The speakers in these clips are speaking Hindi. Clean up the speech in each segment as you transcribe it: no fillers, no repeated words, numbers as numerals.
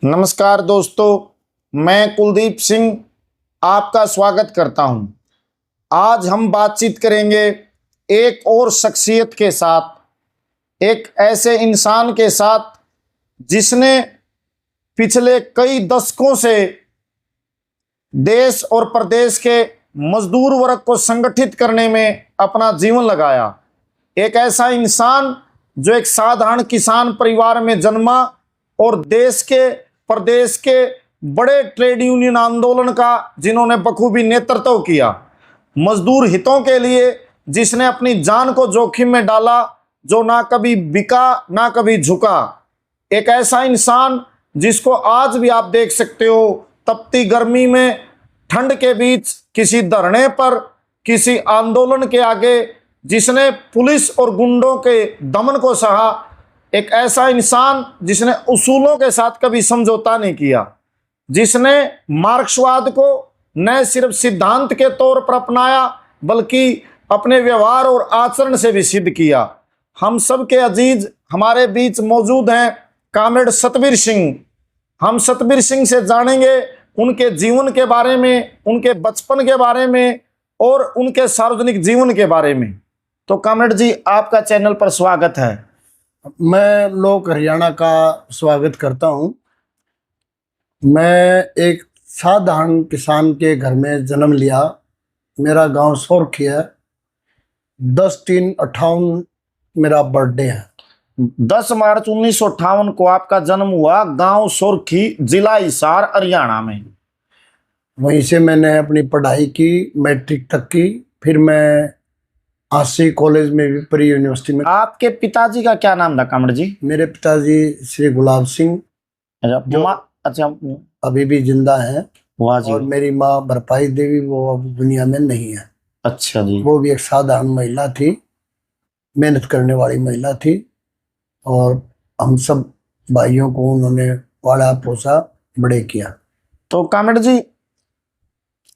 नमस्कार दोस्तों, मैं कुलदीप सिंह आपका स्वागत करता हूं। आज हम बातचीत करेंगे एक और शख्सियत के साथ, एक ऐसे इंसान के साथ जिसने पिछले कई दशकों से देश और प्रदेश के मजदूर वर्ग को संगठित करने में अपना जीवन लगाया। एक ऐसा इंसान जो एक साधारण किसान परिवार में जन्मा और देश के प्रदेश के बड़े ट्रेड यूनियन आंदोलन का जिन्होंने बखूबी नेतृत्व किया, मजदूर हितों के लिए जिसने अपनी जान को जोखिम में डाला, जो ना कभी बिका ना कभी झुका। एक ऐसा इंसान जिसको आज भी आप देख सकते हो, तपती गर्मी में ठंड के बीच किसी धरने पर, किसी आंदोलन के आगे, जिसने पुलिस और गुंडों के दमन को सहा। एक ऐसा इंसान जिसने उसूलों के साथ कभी समझौता नहीं किया, जिसने मार्क्सवाद को न सिर्फ सिद्धांत के तौर पर अपनाया बल्कि अपने व्यवहार और आचरण से भी सिद्ध किया। हम सब के अजीज हमारे बीच मौजूद हैं कॉमरेड सतबीर सिंह। हम सतबीर सिंह से जानेंगे उनके जीवन के बारे में, उनके बचपन के बारे में और उनके सार्वजनिक जीवन के बारे में। तो कॉमरेड जी, आपका चैनल पर स्वागत है। मैं लोक हरियाणा का स्वागत करता हूं। मैं एक साधारण किसान के घर में जन्म लिया। मेरा गांव सोरखी है। 10/3/58 मेरा बर्थडे है। 10 मार्च 1958 को आपका जन्म हुआ, गांव सोरखी, जिला हिसार, हरियाणा में। वहीं से मैंने अपनी पढ़ाई की, मैट्रिक तक की। फिर मैं आशी कॉलेज में भी, प्री यूनिवर्सिटी में। आपके पिताजी का क्या नाम था कॉमरेड जी? मेरे पिताजी श्री गुलाब सिंह अच्छा, अभी भी जिंदा हैं। वाह जी। और मेरी माँ भरपाई देवी, वो अब दुनिया में नहीं है। अच्छा जी। वो भी एक साधारण महिला थी, मेहनत करने वाली महिला थी। और हम सब भाइयों को उन्होंने पाला पोसा, बड़े किया। तो कॉमरेड जी,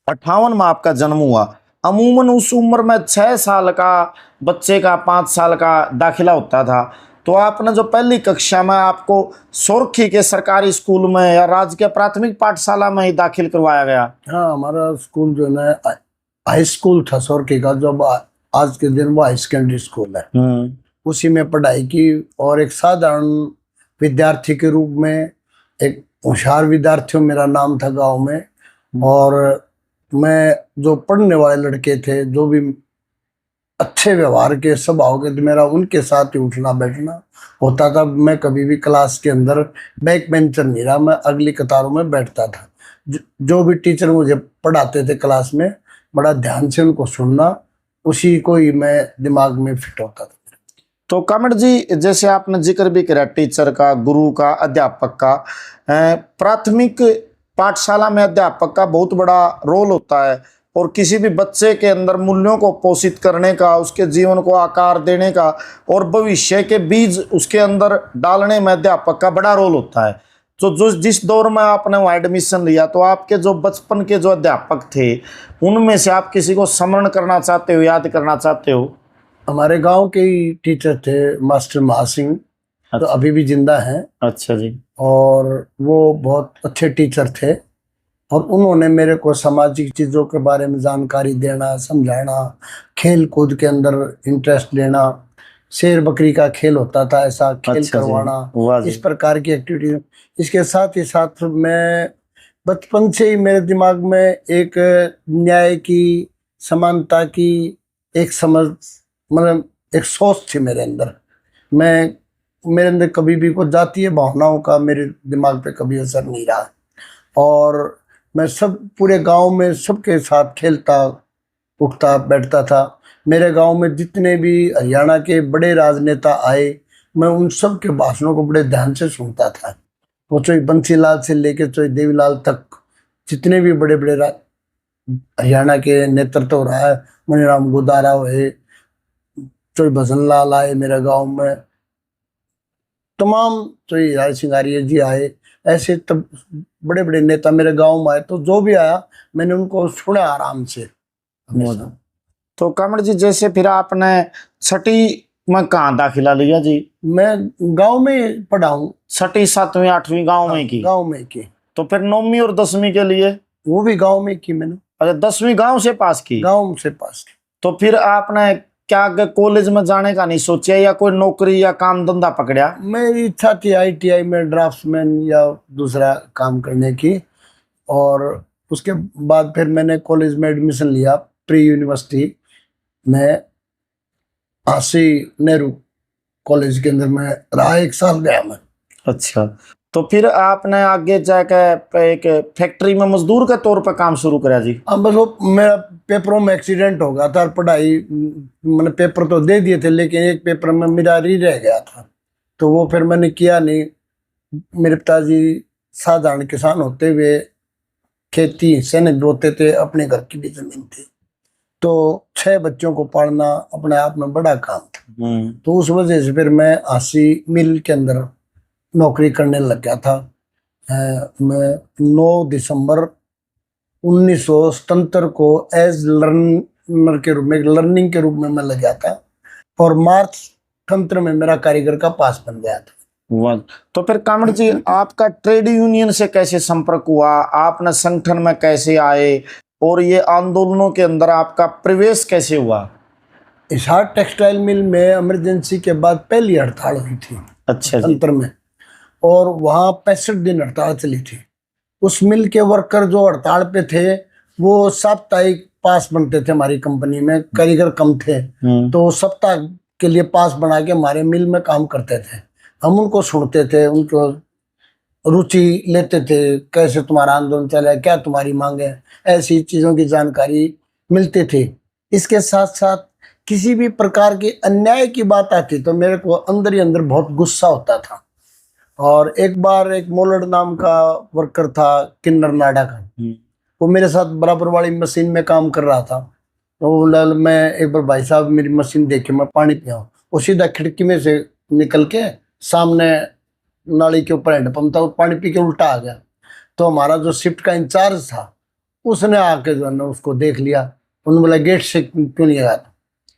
58 में आपका जन्म हुआ। अमूमन उस उम्र में 6 साल का बच्चे का 5 साल का दाखिला होता था। तो आपने जो पहली कक्षा में आपको सोरखी के सरकारी स्कूल में या राजकीय प्राथमिक पाठशाला में ही दाखिल करवाया गया? हाँ, हमारा स्कूल जो है हाई स्कूल था सोरखी का, जो आज के दिन वो हाई सेकेंडरी स्कूल है। उसी में पढ़ाई की और एक साधारण विद्यार्थी के रूप में, एक होशियार विद्यार्थी मेरा नाम था गांव में। और मैं जो पढ़ने वाले लड़के थे, जो भी अच्छे व्यवहार के, स्वभाव के, तो मेरा उनके साथ ही उठना बैठना होता था। मैं कभी भी क्लास के अंदर बैक बेंचर नहीं रहा, मैं अगली कतारों में बैठता था। जो भी टीचर मुझे पढ़ाते थे क्लास में, बड़ा ध्यान से उनको सुनना, उसी को ही मैं दिमाग में फिट होता था। तो कॉमरेड जी, जैसे आपने जिक्र भी किया टीचर का, गुरु का, अध्यापक का, प्राथमिक पाठशाला में अध्यापक का बहुत बड़ा रोल होता है और किसी भी बच्चे के अंदर मूल्यों को पोषित करने का, उसके जीवन को आकार देने का और भविष्य के बीज उसके अंदर डालने में अध्यापक का बड़ा रोल होता है। तो जो जिस दौर में आपने वहाँ एडमिशन लिया, तो आपके जो बचपन के जो अध्यापक थे, उनमें से आप किसी को स्मरण करना चाहते हो, याद करना चाहते हो? हमारे गांव के ही टीचर थे मास्टर महासिंह, तो अभी भी जिंदा हैं। अच्छा जी। और वो बहुत अच्छे टीचर थे और उन्होंने मेरे को सामाजिक चीज़ों के बारे में जानकारी देना, समझाना, खेल कूद के अंदर इंटरेस्ट लेना। शेर बकरी का खेल होता था, ऐसा खेल करवाना, इस प्रकार की एक्टिविटी। इसके साथ ही साथ मैं बचपन से ही, मेरे दिमाग में एक न्याय की, समानता की एक समझ, मतलब एक सोच थी मेरे अंदर। मेरे अंदर कभी भी कोई जातीय भावनाओं का मेरे दिमाग पे कभी असर नहीं रहा। और मैं सब पूरे गांव में सबके साथ खेलता, उठता, बैठता था। मेरे गांव में जितने भी हरियाणा के बड़े राजनेता आए, मैं उन सब के भाषणों को बड़े ध्यान से सुनता था। वो चाहे बंसीलाल से लेके चाहे देवीलाल तक, जितने भी बड़े बड़े हरियाणा के नेतृत्व रहा है, मनीराम गुदारा हुए, चाहे भजन लाल आए मेरे गाँव में, तमाम चाहे राय सिंगारिया जी आए, ऐसे तब बड़े बड़े नेता मेरे गांव में आए। तो जो भी आया मैंने उनको सुना आराम से। तो कॉमरेड जी, जैसे फिर आपने 6ठी में कहाँ दाखिला लिया जी? मैं गांव में पढ़ा हूँ। छठी 7वीं 8वीं गांव में की? गांव में की। तो फिर 9वीं और 10वीं के लिए? वो भी गांव में की मैंने। अच्छा, 10वीं गांव से पास की? गांव से पास की। तो फिर आपने क्या कॉलेज में जाने का नहीं सोचा या कोई नौकरी या काम धंधा पकड़ा? मेरी इच्छा थी ITI में ड्राफ्ट्समैन या दूसरा काम करने की, और उसके बाद फिर मैंने कॉलेज में एडमिशन लिया प्री यूनिवर्सिटी में, आशी नेहरू कॉलेज के अंदर में रहा, 1 साल गया मैं। अच्छा, तो फिर आपने आगे जाकर एक फैक्ट्री में मजदूर के तौर पर काम शुरू करा जी? अब बस वो मेरा पेपरों में एक्सीडेंट हो गया था, पढ़ाई मैंने पेपर तो दे दिए थे लेकिन एक पेपर में मेरा री रह गया था, तो वो फिर मैंने किया नहीं। मेरे पिताजी साधारण किसान होते हुए खेती से नहीं बोते थे, अपने घर की भी जमीन थी, तो 6 बच्चों को पालना अपने आप में बड़ा काम था। तो उस वजह से फिर मैं आशी मिल के अंदर नौकरी करने लग गया था। मैं 9 दिसंबर 1977 को एज लर्नर के रूप में, लर्निंग के रूप में मैं लग गया था, और मार्च 78 में मेरा कारीगर का पास बन गया था। वाह। तो फिर कामड़ जी, आपका ट्रेड यूनियन से कैसे संपर्क हुआ, आपने संगठन में कैसे आए, और ये आंदोलनों के अंदर आपका प्रवेश कैसे हुआ? हिसार टेक्सटाइल मिल में इमरजेंसी के बाद पहली हड़ताल हुई थी। अच्छा जी। 77 में, और वहाँ 65 दिन हड़ताल चली थी। उस मिल के वर्कर जो हड़ताल पे थे वो साप्ताहिक पास बनते थे हमारी कंपनी में, कारीगर कम थे, तो सप्ताह के लिए पास बना के हमारे मिल में काम करते थे। हम उनको सुनते थे, उनको रुचि लेते थे, कैसे तुम्हारा आंदोलन चल रहा है, क्या तुम्हारी मांग है, ऐसी चीज़ों की जानकारी मिलती थी। इसके साथ साथ किसी भी प्रकार की अन्याय की बात आती तो मेरे को अंदर ही अंदर बहुत गुस्सा होता था। और एक बार एक मोलड नाम का वर्कर था, किन्नर नाडा का, वो मेरे साथ बराबर वाली मशीन में काम कर रहा था। तो बोला, मैं एक बार भाई साहब मेरी मशीन देखे, मैं पानी पियाऊँ। वो सीधा खिड़की में से निकल के सामने नाली के ऊपर हैंडपंप था, वो पानी पी के उल्टा आ गया। तो हमारा जो शिफ्ट का इंचार्ज था उसने आके जो है ना उसको देख लिया। उन्होंने बोला, गेट से क्यों नहीं आया?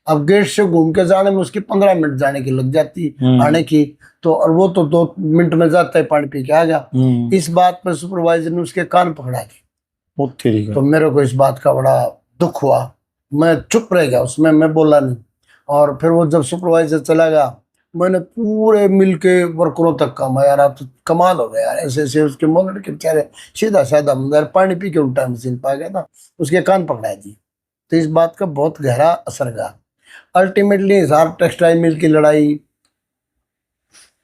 अब गेट से घूम के जाने में उसकी 15 मिनट जाने की लग जाती, आने की, तो और वो तो 2 मिनट में जाता है, पानी पी के आ गया। इस बात पर सुपरवाइजर ने उसके कान पकड़ा दी। तो मेरे को इस बात का बड़ा दुख हुआ, मैं चुप रह गया उसमें, मैं बोला नहीं। और फिर वो जब सुपरवाइजर चला गया, मैंने पूरे मिल के वर्करों तक कहा, यार आप तो कमाल हो गया यार, ऐसे ऐसे उसके मोलर के बेचारे सीधा साधा मंदिर पानी पी के उल्टा मशीन पा गया था, उसके कान पकड़ा दी। तो इस बात का बहुत गहरा असर गया। अल्टीमेटली हिसार टेक्सटाइल मिल की लड़ाई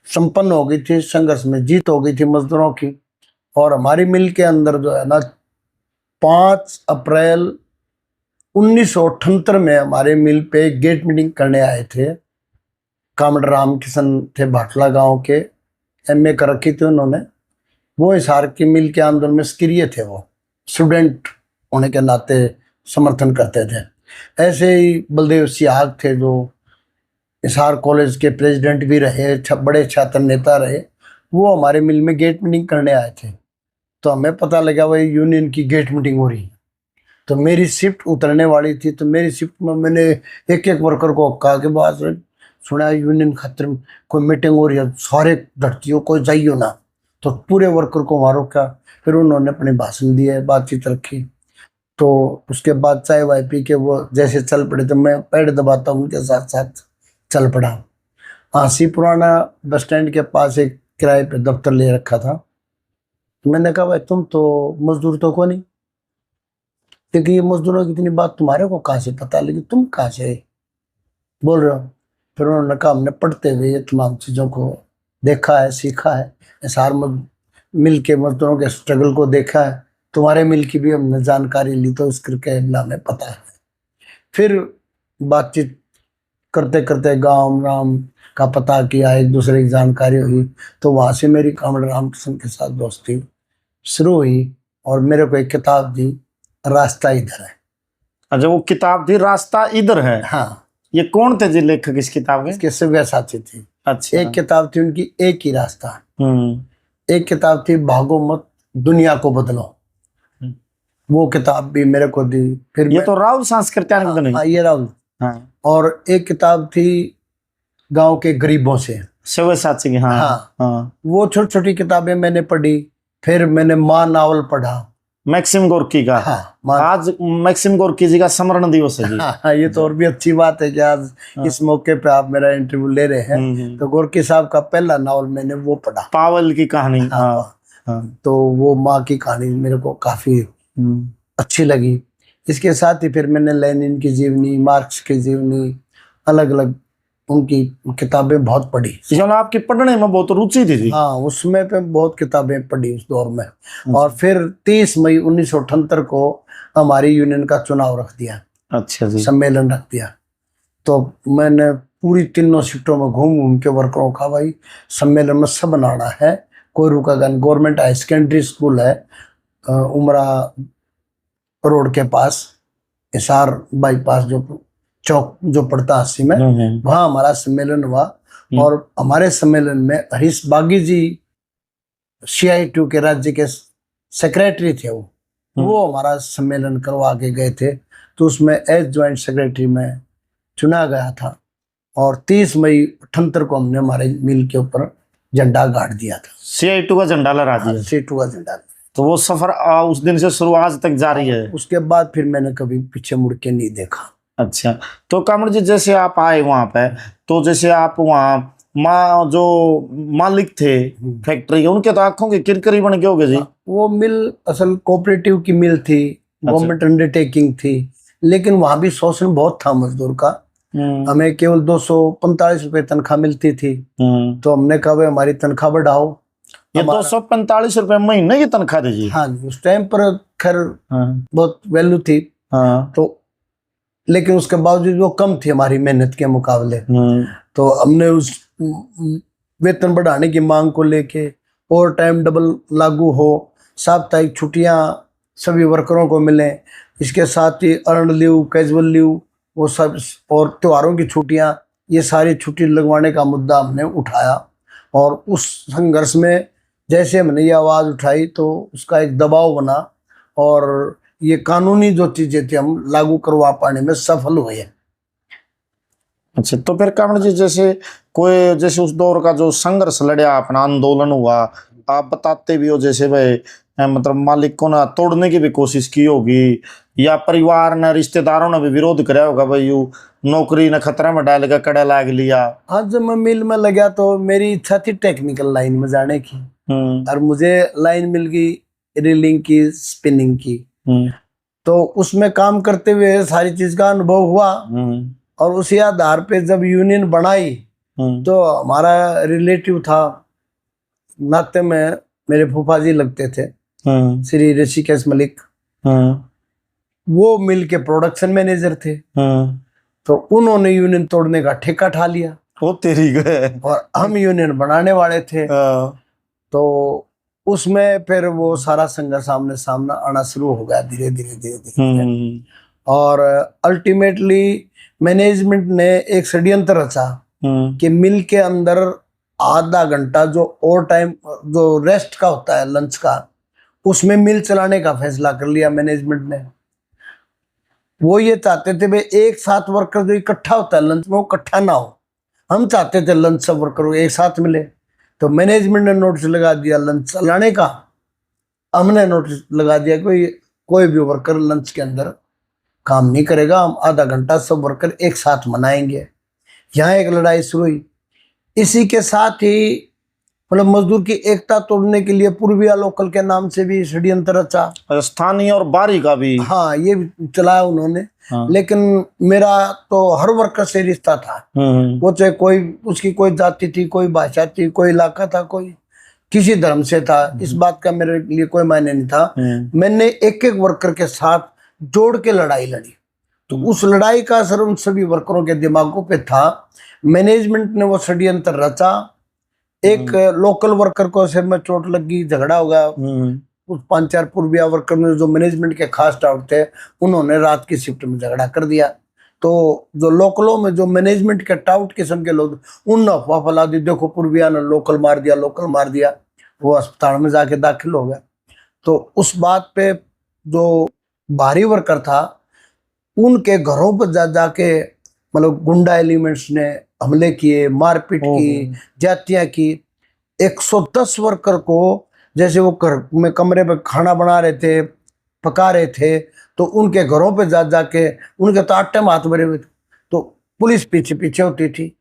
संपन्न हो गई थी, संघर्ष में जीत हो गई थी मजदूरों की। और हमारी मिल के अंदर जो है ना 5 अप्रैल 1978 में हमारे मिल पे गेट मीटिंग करने आए थे। कामड़ राम किशन थे, भाटला गांव के, MA कर रखी थी उन्होंने। वो हिसार की मिल के आंदोलन में सक्रिय थे, वो स्टूडेंट होने के नाते समर्थन करते थे। ऐसे ही बलदेव सियाग थे जो हिसार कॉलेज के प्रेसिडेंट भी रहे, बड़े छात्र नेता रहे, वो हमारे मिल में गेट मीटिंग करने आए थे। तो हमें पता लगा वही यूनियन की गेट मीटिंग हो रही है, तो मेरी शिफ्ट उतरने वाली थी। तो मेरी शिफ्ट में मैंने एक एक वर्कर को कहा कि बात सुना यूनियन खातिर कोई मीटिंग हो रही है, सारे डटती हो, कोई जाइयो ना। तो पूरे वर्कर को वहाँ रोका, फिर उन्होंने अपने भाषण दिए, बातचीत रखी। तो उसके बाद चाय वाय पी के वो जैसे चल पड़े, तो मैं पैर दबाता हूँ उनके साथ साथ चल पड़ा। आशी पुराना बस स्टैंड के पास एक किराए पे दफ्तर ले रखा था। मैंने कहा, भाई तुम तो मजदूर तो को नहीं, क्योंकि ये मजदूरों की इतनी बात तुम्हारे को कहाँ से पता लगी, तुम कहाँ से बोल रहे हो? फिर उन्होंने कहा, हमने पढ़ते हुए ये तमाम चीज़ों को देखा है, सीखा है, हिसार मिल के मजदूरों के स्ट्रगल को देखा है, तुम्हारे मिल की भी हमने जानकारी ली, तो इस करके हमें पता है। फिर बातचीत करते करते गांव राम का पता किया, एक दूसरे की जानकारी हुई, तो वहाँ से मेरी कामड़ रामकिशन के साथ दोस्ती शुरू हुई। और मेरे को एक किताब दी, रास्ता इधर है। अच्छा, वो किताब थी रास्ता इधर है? हाँ। ये कौन थे जी लेखक इस किताब के? इसके सव्यसाची थी। अच्छा। एक किताब थी उनकी एक ही रास्ता, एक किताब थी भागो मत दुनिया को बदलो, वो किताब भी मेरे को दी। फिर ये तो राहुल सांस्कृतिक हाँ, ये राहुल। हाँ। और एक किताब थी गांव के गरीबों से, सव्यसाची की, हाँ हाँ। हाँ। वो छोटी छोटी किताबें मैंने पढ़ी। फिर मैंने माँ नावल पढ़ा। मैक्सिम गोर्की का। हाँ, माँ। आज मैक्सिम गोर्की जी का स्मरण दिवस है जी। हाँ, ये तो और भी अच्छी बात है कि आज इस मौके पे आप मेरा इंटरव्यू ले रहे हैं। तो गोर्की साहब का पहला नावल मैंने वो पढ़ा, पावल की कहानी। हाँ, हाँ। तो वो माँ की कहानी मेरे को काफी अच्छी लगी। इसके साथ ही फिर मैंने लेनिन की जीवनी, मार्क्स की जीवनी, अलग अलग उनकी किताबें बहुत पढ़ी। इसमें आपकी पढ़ने में बहुत रुचि थी जी। हाँ, उसमें पे बहुत किताबें पढ़ी उस दौर में। और फिर 30 मई 1978 को हमारी यूनियन का चुनाव रख दिया। अच्छा जी। सम्मेलन रख दिया। तो मैंने पूरी तीनों शिफ्टों में घूम घूम के वर्करों का, भाई सम्मेलन में सब बनाना है, कोई रुकेगा नहीं। गवर्नमेंट हाई सेकेंडरी स्कूल है उमरा रोड के पास, हिसार बाईपास जो चौक जो पड़ता 80 में, वहाँ हमारा सम्मेलन हुआ। और हमारे सम्मेलन में हरीश बागी जी CITU के राज्य के सेक्रेटरी थे। वो हमारा सम्मेलन करवा के गए थे। तो उसमें एज ज्वाइंट सेक्रेटरी में चुना गया था। और 30 मई 78 को हमने हमारे मिल के ऊपर झंडा गाड़ दिया था। CITU का झंडा लहरा दिया। CITU का झंडा। तो वो सफर उस दिन से शुरू आज तक जारी है। उसके बाद फिर मैंने कभी पीछे मुड़ के नहीं देखा। अच्छा, तो कामड़ जी जैसे आप आए वहां पे, तो जैसे आप वहाँ जो मालिक थे फैक्ट्री के, उनके तो आंखों की किरकिरी बन गए होगे जी। वो मिल असल कोऑपरेटिव की मिल थी, गवर्नमेंट अंडरटेकिंग थी, लेकिन वहां भी शोषण बहुत था मजदूर का। हमें केवल 245 रुपए तनख्वाह मिलती थी। तो हमने कहा भाई हमारी तनख्वाह बढ़ाओ। ये 245 रुपए महीने की तनख्वाह थी जी। हाँ, उस टाइम पर खैर बहुत वैल्यू थी। तो लेकिन उसके बावजूद वो कम थी हमारी मेहनत के मुकाबले। तो हमने उस वेतन बढ़ाने की मांग को लेके ओवर टाइम डबल लागू हो, साप्ताहिक छुट्टियां सभी वर्करों को मिले, इसके साथ ही अर्न लीव, कैजुअल लीव, वो सब, और त्योहारों की छुट्टियां, ये सारी छुट्टी लगवाने का मुद्दा हमने उठाया। और उस संघर्ष में जैसे हमने ये आवाज़ उठाई तो उसका एक दबाव बना और ये कानूनी जो चीजें थी हम लागू करवा पाने में सफल हुए। अच्छा, तो फिर कामड़ जी जैसे उस दौर का जो संघर्ष लड़ा, अपना आंदोलन हुआ, आप बताते भी हो जैसे भाई मतलब मालिक को ना तोड़ने की भी कोशिश की होगी, या परिवार ने, रिश्तेदारों ने भी विरोध कराया होगा, भाई यू नौकरी ने खतरा में डाल के कड़ा लाग लिया। हाँ, जब मैं मिल में लगा तो मेरी इच्छा थी टेक्निकल लाइन में जाने की, और मुझे लाइन मिल गई रीलिंग की, स्पिनिंग की। तो उसमें काम करते हुए सारी चीज का अनुभव हुआ। और उसी आधार पे जब यूनियन बनाई तो हमारा रिलेटिव था, नाते में मेरे फूफा जी लगते थे, श्री ऋषिकेश मलिक, वो मिल के प्रोडक्शन मैनेजर थे। तो उन्होंने यूनियन तोड़ने का ठेका ठा लिया। वो तेरी गए। और हम यूनियन बनाने वाले थे। तो उसमें फिर वो सारा संघर्ष आमने सामना आना शुरू हो गया धीरे धीरे। और अल्टीमेटली मैनेजमेंट ने एक षड्यंत्र रचा कि मिल के अंदर आधा घंटा जो ओवर टाइम, जो रेस्ट का होता है लंच का, उसमें मिल चलाने का फैसला कर लिया मैनेजमेंट ने। वो ये चाहते थे भाई एक साथ वर्कर जो इकट्ठा होता है लंच में, वो इकट्ठा ना हो। हम चाहते थे लंच सब वर्कर एक साथ मिले। तो मैनेजमेंट ने नोटिस लगा दिया लंच चलाने का, हमने नोटिस लगा दिया कोई भी वर्कर लंच के अंदर काम नहीं करेगा, हम आधा घंटा सब वर्कर एक साथ मनाएंगे। यहाँ एक लड़ाई शुरू हुई। इसी के साथ ही मतलब मजदूर की एकता तोड़ने के लिए पूर्विया लोकल के नाम से भी षड्यंत्र रचा, स्थानीय और बाहरी का भी। हाँ, ये चलाया उन्होंने। लेकिन मेरा तो हर वर्कर से रिश्ता था। वो चाहे कोई, उसकी कोई जाति थी, कोई भाषा थी, कोई इलाका था, कोई किसी धर्म से था, इस बात का मेरे लिए कोई मायने नहीं था। मैंने एक एक वर्कर के साथ जोड़ के लड़ाई लड़ी। तो उस लड़ाई का असर उन सभी वर्करों के दिमागों पे था। मैनेजमेंट ने वो षड्यंत्र रचा। एक लोकल वर्कर को सिर में चोट लगी, झगड़ा हो गया। उस 5-4 पूर्विया वर्कर में जो मैनेजमेंट के खास टाउट थे, उन्होंने रात की शिफ्ट में झगड़ा कर दिया। तो जो लोकलों में जो मैनेजमेंट के टाउट किस्म के लोग, उन अफवाह फैला दी, देखो पूर्विया ने लोकल मार दिया, लोकल मार दिया। वो अस्पताल में जाके दाखिल हो गया। तो उस बात पे जो बाहरी वर्कर था, उनके घरों पर जाके मतलब गुंडा एलिमेंट्स ने हमले किए, मारपीट की, जातियां की। 110 वर्कर को, जैसे वो में कमरे में खाना बना रहे थे, पका रहे थे, तो उनके घरों पे जा जाके उनके तो आटे में हाथ भरे हुए थे, तो पुलिस पीछे पीछे होती थी,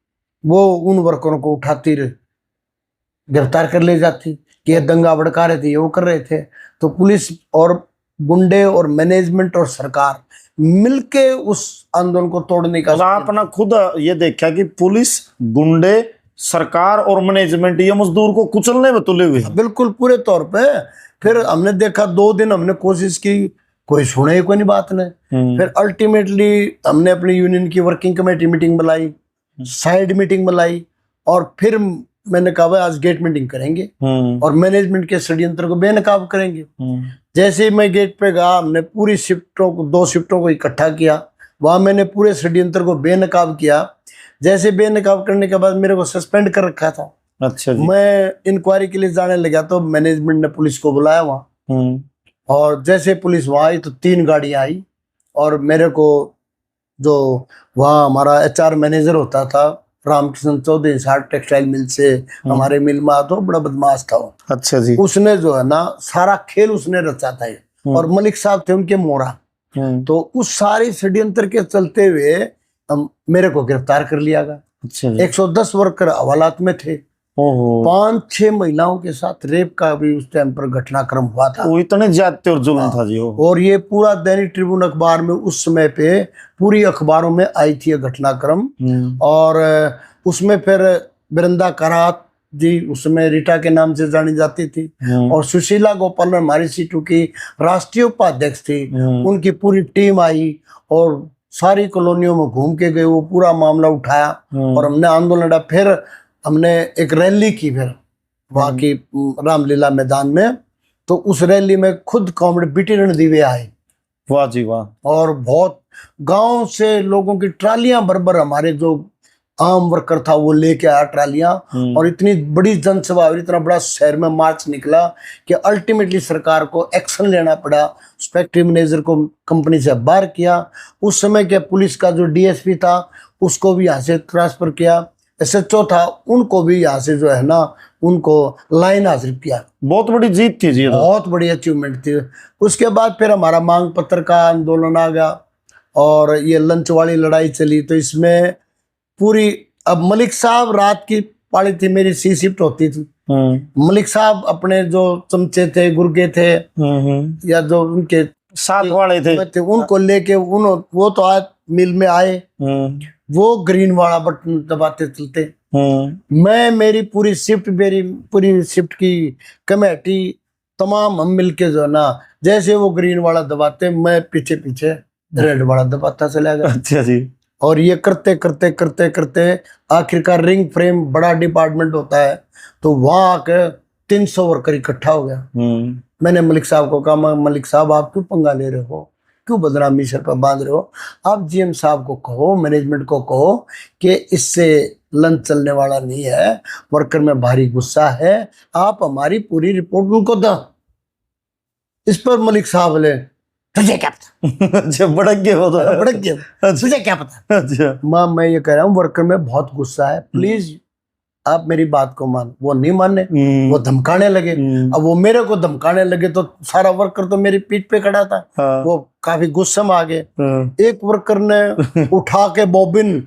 वो उन वर्करों को उठाती गिरफ्तार कर ले जाती कि ये दंगा भड़का रहे थे, ये वो कर रहे थे। तो पुलिस और गुंडे और मैनेजमेंट और सरकार मिलके उस आंदोलन को तोड़ने का, आपने खुद ये देखा कि पुलिस, गुंडे, सरकार और मैनेजमेंट ये मजदूर को कुचलने में तुले हुए हैं। बिल्कुल पूरे तौर पे। फिर हमने देखा 2 दिन हमने कोशिश की, कोई सुने ही कोई नहीं बात ने। फिर अल्टीमेटली हमने अपनी यूनियन की वर्किंग कमेटी मीटिंग बुलाई, साइड मीटिंग बुलाई, और फिर मैंने कहा भाई आज गेट मीटिंग करेंगे और मैनेजमेंट के षड्यंत्र को बेनकाब करेंगे। जैसे ही मैं गेट पे गया, हमने पूरी शिफ्टों को, 2 शिफ्टों को इकट्ठा किया, वहां मैंने पूरे षड्यंत्र को बेनकाब किया। जैसे बेनकाब करने के बाद मेरे को सस्पेंड कर रखा था। अच्छा जी। मैं इंक्वायरी के लिए जाने लगा तो मैनेजमेंट ने पुलिस को बुलाया वहां, और जैसे पुलिस वहां आई तो 3 गाड़ियां आई, और मेरे को जो वहाँ हमारा HR मैनेजर होता था रामकृष्ण चौधरी, हिसार टेक्सटाइल मिल से हमारे मिल में आता, बड़ा बदमाश था वो। अच्छा जी। उसने जो है ना सारा खेल उसने रचा था, और मलिक साहब थे उनके मोरा। तो उस सारी षड्यंत्र के चलते हुए मेरे को गिरफ्तार कर लिया गया। अच्छा जी। 110 वर्कर हवालात में थे। 5-6 महिलाओं के साथ रेप का भी उस टाइम पर घटनाक्रम हुआ था। वो इतने ज्यादा और जुल्म था जी। और ये पूरा दैनिक ट्रिब्यून अखबार में उस समय पे पूरी अखबारों में आई थी ये घटनाक्रम। और उसमें फिर वृंदा करात जी उसमें रीटा के नाम से जानी जाती थी, और सुशीला गोपाल हमारी सीटू की राष्ट्रीय उपाध्यक्ष थी। उनकी पूरी टीम आई और सारी कॉलोनियों में घूम के गए, वो पूरा मामला उठाया और हमने आंदोलन लड़ा। फिर हमने एक रैली की फिर वहाँ की रामलीला मैदान में, तो उस रैली में खुद कॉमरेड बीटी रणदीवे आए। वाह जी वाह। और बहुत गांव से लोगों की ट्रालियां भर हमारे जो आम वर्कर था वो लेके आया ट्रालियां, और इतनी बड़ी जनसभा और इतना बड़ा शहर में मार्च निकला कि अल्टीमेटली सरकार को एक्शन लेना पड़ा। फैक्ट्री मैनेजर को कंपनी से बाहर किया। उस समय के पुलिस का जो DSP था उसको भी यहाँ से ट्रांसफर किया। SHO था उनको भी यहाँ से जो है ना उनको लाइन हाजिर किया। बहुत बड़ी जीत थी जी। बहुत बड़ी अचीवमेंट थी। उसके बाद फिर हमारा मांग पत्र का आंदोलन आ गया और ये लंच वाली लड़ाई चली। तो इसमें पूरी, अब मलिक साहब रात की पाली थी, मेरी C शिफ्ट होती थी। मलिक साहब अपने जो चमचे थे, गुर्गे थे, या जो उनके साथ वाले थे उनको लेके वो तो आज मिल में आए, वो ग्रीन वाला बटन दबाते चलते। मैं मेरी पूरी शिफ्ट की कमेटी तमाम हम मिलके जो है ना, जैसे वो ग्रीन वाला दबाते मैं पीछे पीछे रेड वाला दबाता चला गया। अच्छा जी। और ये करते करते करते करते आखिरकार रिंग फ्रेम बड़ा डिपार्टमेंट होता है, तो वहां आके 300 वर्कर इकट्ठा हो गया। मैंने मलिक साहब को कहा, मलिक साहब आप क्यों पंगा ले रहे हो, क्यों बदनामी सर पर बांध रहे हो? आप GM साहब को कहो, मैनेजमेंट को कहो कि इससे लंच चलने वाला नहीं है, वर्कर में भारी गुस्सा है, आप हमारी पूरी रिपोर्ट उनको दो। इस पर मलिक साहब बोले तुझे क्या पता। अच्छा, भड़क गए वो तो। भड़क गया, तुझे क्या पता। अच्छा मैं ये कह रहा हूँ वर्कर में बहुत गुस्सा है, प्लीज आप मेरी बात को मान। वो नहीं माने, वो धमकाने लगे। अब वो मेरे को धमकाने लगे तो सारा वर्कर तो मेरी पीठ पे खड़ा था। वो काफी गुस्से में आ गए। एक वर्कर ने उठा के बॉबिन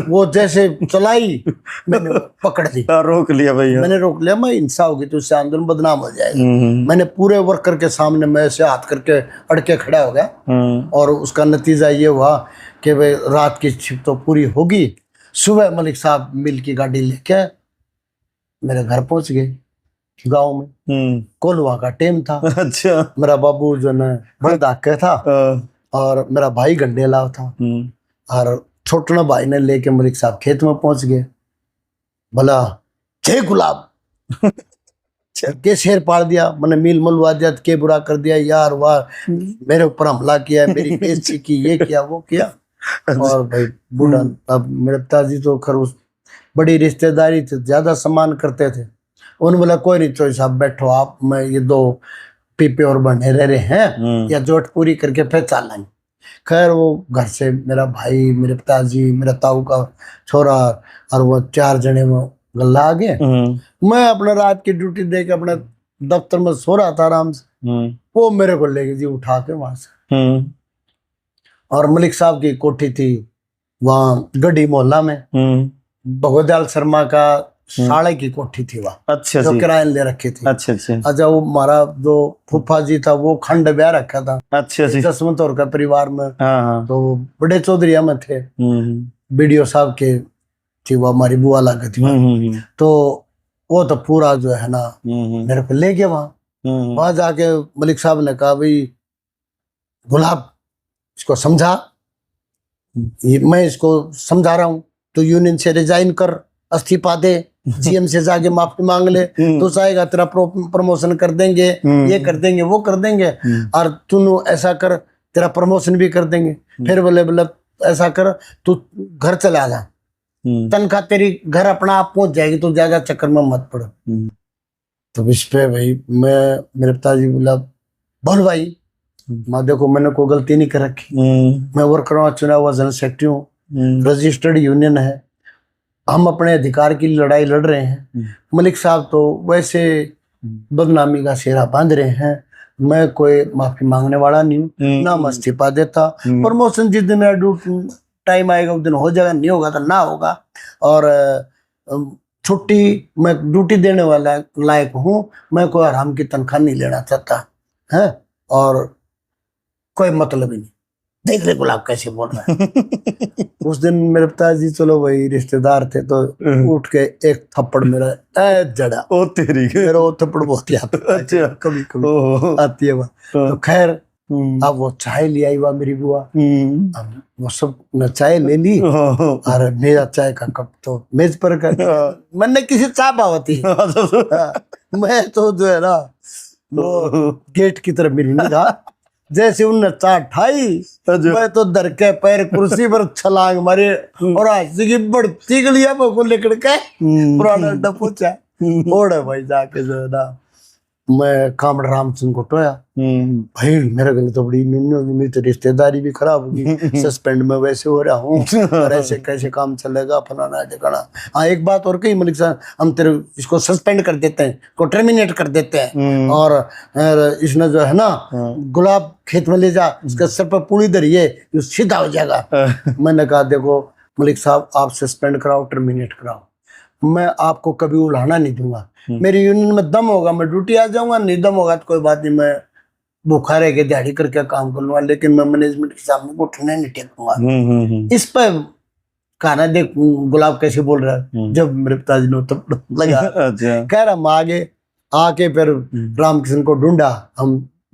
वो जैसे चलाई, मैंने पकड़ ली, रोक लिया भैया। मैंने रोक लिया। मैं हिंसा होगी तो उससे आंदोलन बदनाम हो जाएगा। मैंने पूरे वर्कर के सामने मैं ऐसे हाथ करके अड़के खड़ा हो गया, और उसका नतीजा ये हुआ कि भाई रात की शिफ्ट तो पूरी होगी। सुबह मलिक साहब मिल की गाड़ी लेके मेरे घर पहुंच गए गांव में। कोलवा का टाइम था। अच्छा। मेरा बाबू जो है बड़दाके था और मेरा भाई गंडेला था, और छोटा भाई ने लेके मलिक साहब खेत में पहुंच गए। बोला जय गुलाब के शेर पाड़ दिया, मैंने मील मलवा दिया, के बुरा कर दिया यार, वाह मेरे ऊपर हमला किया, मेरी बेइज्जती की, ये किया वो किया। और भाई बूढ़ा, अब मेरे पिताजी तो खैर उस बड़ी रिश्तेदारी थी, ज्यादा सम्मान करते थे। उन्होंने बोला कोई नहीं चोई साहब बैठो आप, मैं ये 2 पीपे और बने रह रहे हैं, या जोट पूरी करके फिर चलेंगे। खैर वो घर से मेरा भाई, मेरे पिताजी, मेरा ताऊ का छोरा और वो 4 जने वो गल्ला आ गए। मैं अपना रात की ड्यूटी दे के अपने दफ्तर में सो रहा था आराम से। वो मेरे को लेके जी उठा के वहां से, और मलिक साहब की कोठी थी वहाँ गढ़ी मोहल्ला में, भगवदयाल शर्मा का साले की कोठी थी वहाँ। अच्छा जो जी। किराए ले रखी थी। अच्छा अच्छा अच्छा, वो हमारा जो फूफा जी था वो खंड ब्याह रखा था अच्छा जी। जसवंत और का परिवार में। हाँ हाँ। तो बड़े चौधरिया में थे, बीडीओ साहब के थी वो हमारी बुआ लगा थी। तो वो तो पूरा जो है ना मेरे को ले गया वहां जाके मलिक साहब ने कहा भाई गुलाब इसको समझा, मैं इसको समझा रहा हूँ, तो यूनियन से रिजाइन कर, इस्तीफा दे, जीएम से जाके माफी मांग ले, तो चाहेगा तेरा प्रमोशन कर देंगे, ये कर देंगे, वो कर देंगे, और तू ऐसा कर तेरा प्रमोशन भी कर देंगे। फिर बोले बोले ऐसा कर तू घर चला जा, तनख्वाह तेरी घर अपना आप पहुंच जाएगी, तो ज्यादा चक्कर में मत पड़ो। तो इस पे भाई मेरे पिताजी बोला बोल भाई, मैं देखो मैंने कोई गलती नहीं कर रखी, मैं वर्कर चुना हुआ जनरल सेक्रेटरी हूँ, रजिस्टर्ड यूनियन है, हम अपने अधिकार की लड़ाई लड़ रहे हैं। मलिक साहब तो वैसे बदनामी का सेहरा बांध रहे हैं, मैं कोई माफी मांगने वाला नहीं हूँ, ना मैं इस्तीफा देता, प्रमोशन जिस दिन मेरा ड्यूटी टाइम आएगा उस दिन हो जाएगा, नहीं होगा तो ना होगा, और छुट्टी मैं ड्यूटी देने वाला लायक हूँ, मैं कोई आराम की तनख्वाह नहीं लेना चाहता है, और कोई मतलब ही नहीं। देख ले गुलाब कैसे बोल रहा है। उस दिन मेरे पिताजी चलो भाई रिश्तेदार थे, तो उठ के एक थप्पड़ मेरा जड़ा। ओ तेरी मेरा वो थप्पड़ बहुत याद अच्छा कभी कभी आती है वह। तो खैर अब वो चाय ले आई हुआ मेरी बुआ, वो सब ने चाय ले ली, और मेरा चाय का कप तो मेज पर कर, मैंने किसी चाय पावती मैं तो जो है ना वो गेट की तरफ मेरी निगाह, जैसे उनने चाय ठाई मैं तो डर के पैर कुर्सी पर छलांग मारे, और हंसी की बढ़ती गलियां को लेकर के पुराना अड्डा पहुंचा। ओढ़े भाई जाके जो है ना मैं कामड़ राम सिंह को टोया, भाई मेरे गले तो बड़ी निन्नी होगी, मेरी तो रिश्तेदारी भी खराब होगी, सस्पेंड में वैसे हो रहा हूँ, और ऐसे कैसे काम चलेगा फलाना ठिकाना। हाँ एक बात और कही मलिक साहब, हम तेरे इसको सस्पेंड कर देते हैं, को टर्मिनेट कर देते हैं, और इसने जो है ना गुलाब खेत में ले जा, उसके सर पर पूरी धरिए, सीधा हो जाएगा। मैंने कहा देखो मलिक साहब आप सस्पेंड कराओ, टर्मिनेट कराओ, मैं आपको कभी उलाना नहीं दूंगा, मेरी यूनियन में दम होगा मैं ड्यूटी आ जाऊंगा, नहीं दम होगा तो कोई बात नहीं, मैं भूखा रह के दिहाड़ी करके काम कर लूंगा, लेकिन मैं मैनेजमेंट के सामने को उठने नहीं टेकूंगा। इस पर कहना देख गुलाब कैसे बोल रहा है, जब मेरे पिताजी ने तब लगा कह रहा हम आके फिर रामकिशन को ढूंढा,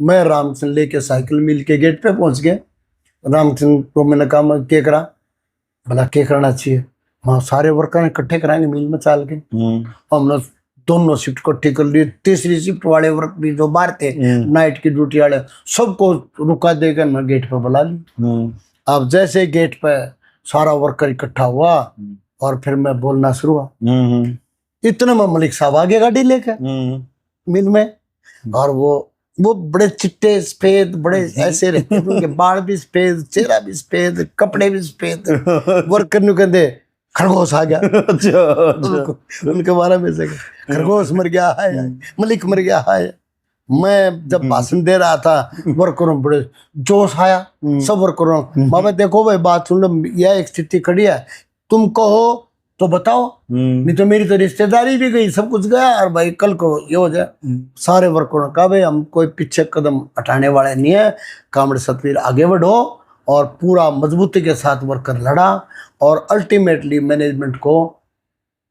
मैं रामकिशन लेके साइकिल मिल के गेट पे पहुंच गए। रामकिशन को मैंने कहा मैं क्या करा, भला क्या करना चाहिए, वहाँ सारे वर्कर इकट्ठे कराएंगे मिल में चाल के, हमने दोनों शिफ्ट इकट्ठी कर ली, तीसरी शिफ्ट वाले वर्क भी जो बाहर थे नाइट की ड्यूटी वाले सबको रुका देकर मैं गेट पे बुला ली। अब जैसे गेट पे सारा वर्कर इकट्ठा हुआ और फिर मैं बोलना शुरू हुआ, इतने में मलिक साहब आगे गाड़ी लेके मिल में, और वो बड़े चिट्टे सफेद बड़े ऐसे रहते, उनके बाल भी सफेद, चेहरा भी सफेद, कपड़े भी सफेद, वर्कर नु कहते खरगोश आ गया। अच्छा। उनके बारे में से खरगोश मर गया है, मलिक मर गया है। मैं जब भाषण दे रहा था वर्करों बड़े जोश आया, सब वर्करों बाबा देखो भाई बात सुन लो, यह एक स्थिति खड़ी है, तुम कहो तो बताओ, नहीं तो मेरी तो रिश्तेदारी भी गई, सब कुछ गया, और भाई कल को ये हो जाए। सारे वर्करों ने कहा भाई हम कोई पीछे कदम हटाने वाले नहीं है, कामड़ सतवीर आगे बढ़ो, और पूरा मजबूती के साथ वर्कर लड़ा, और अल्टीमेटली मैनेजमेंट को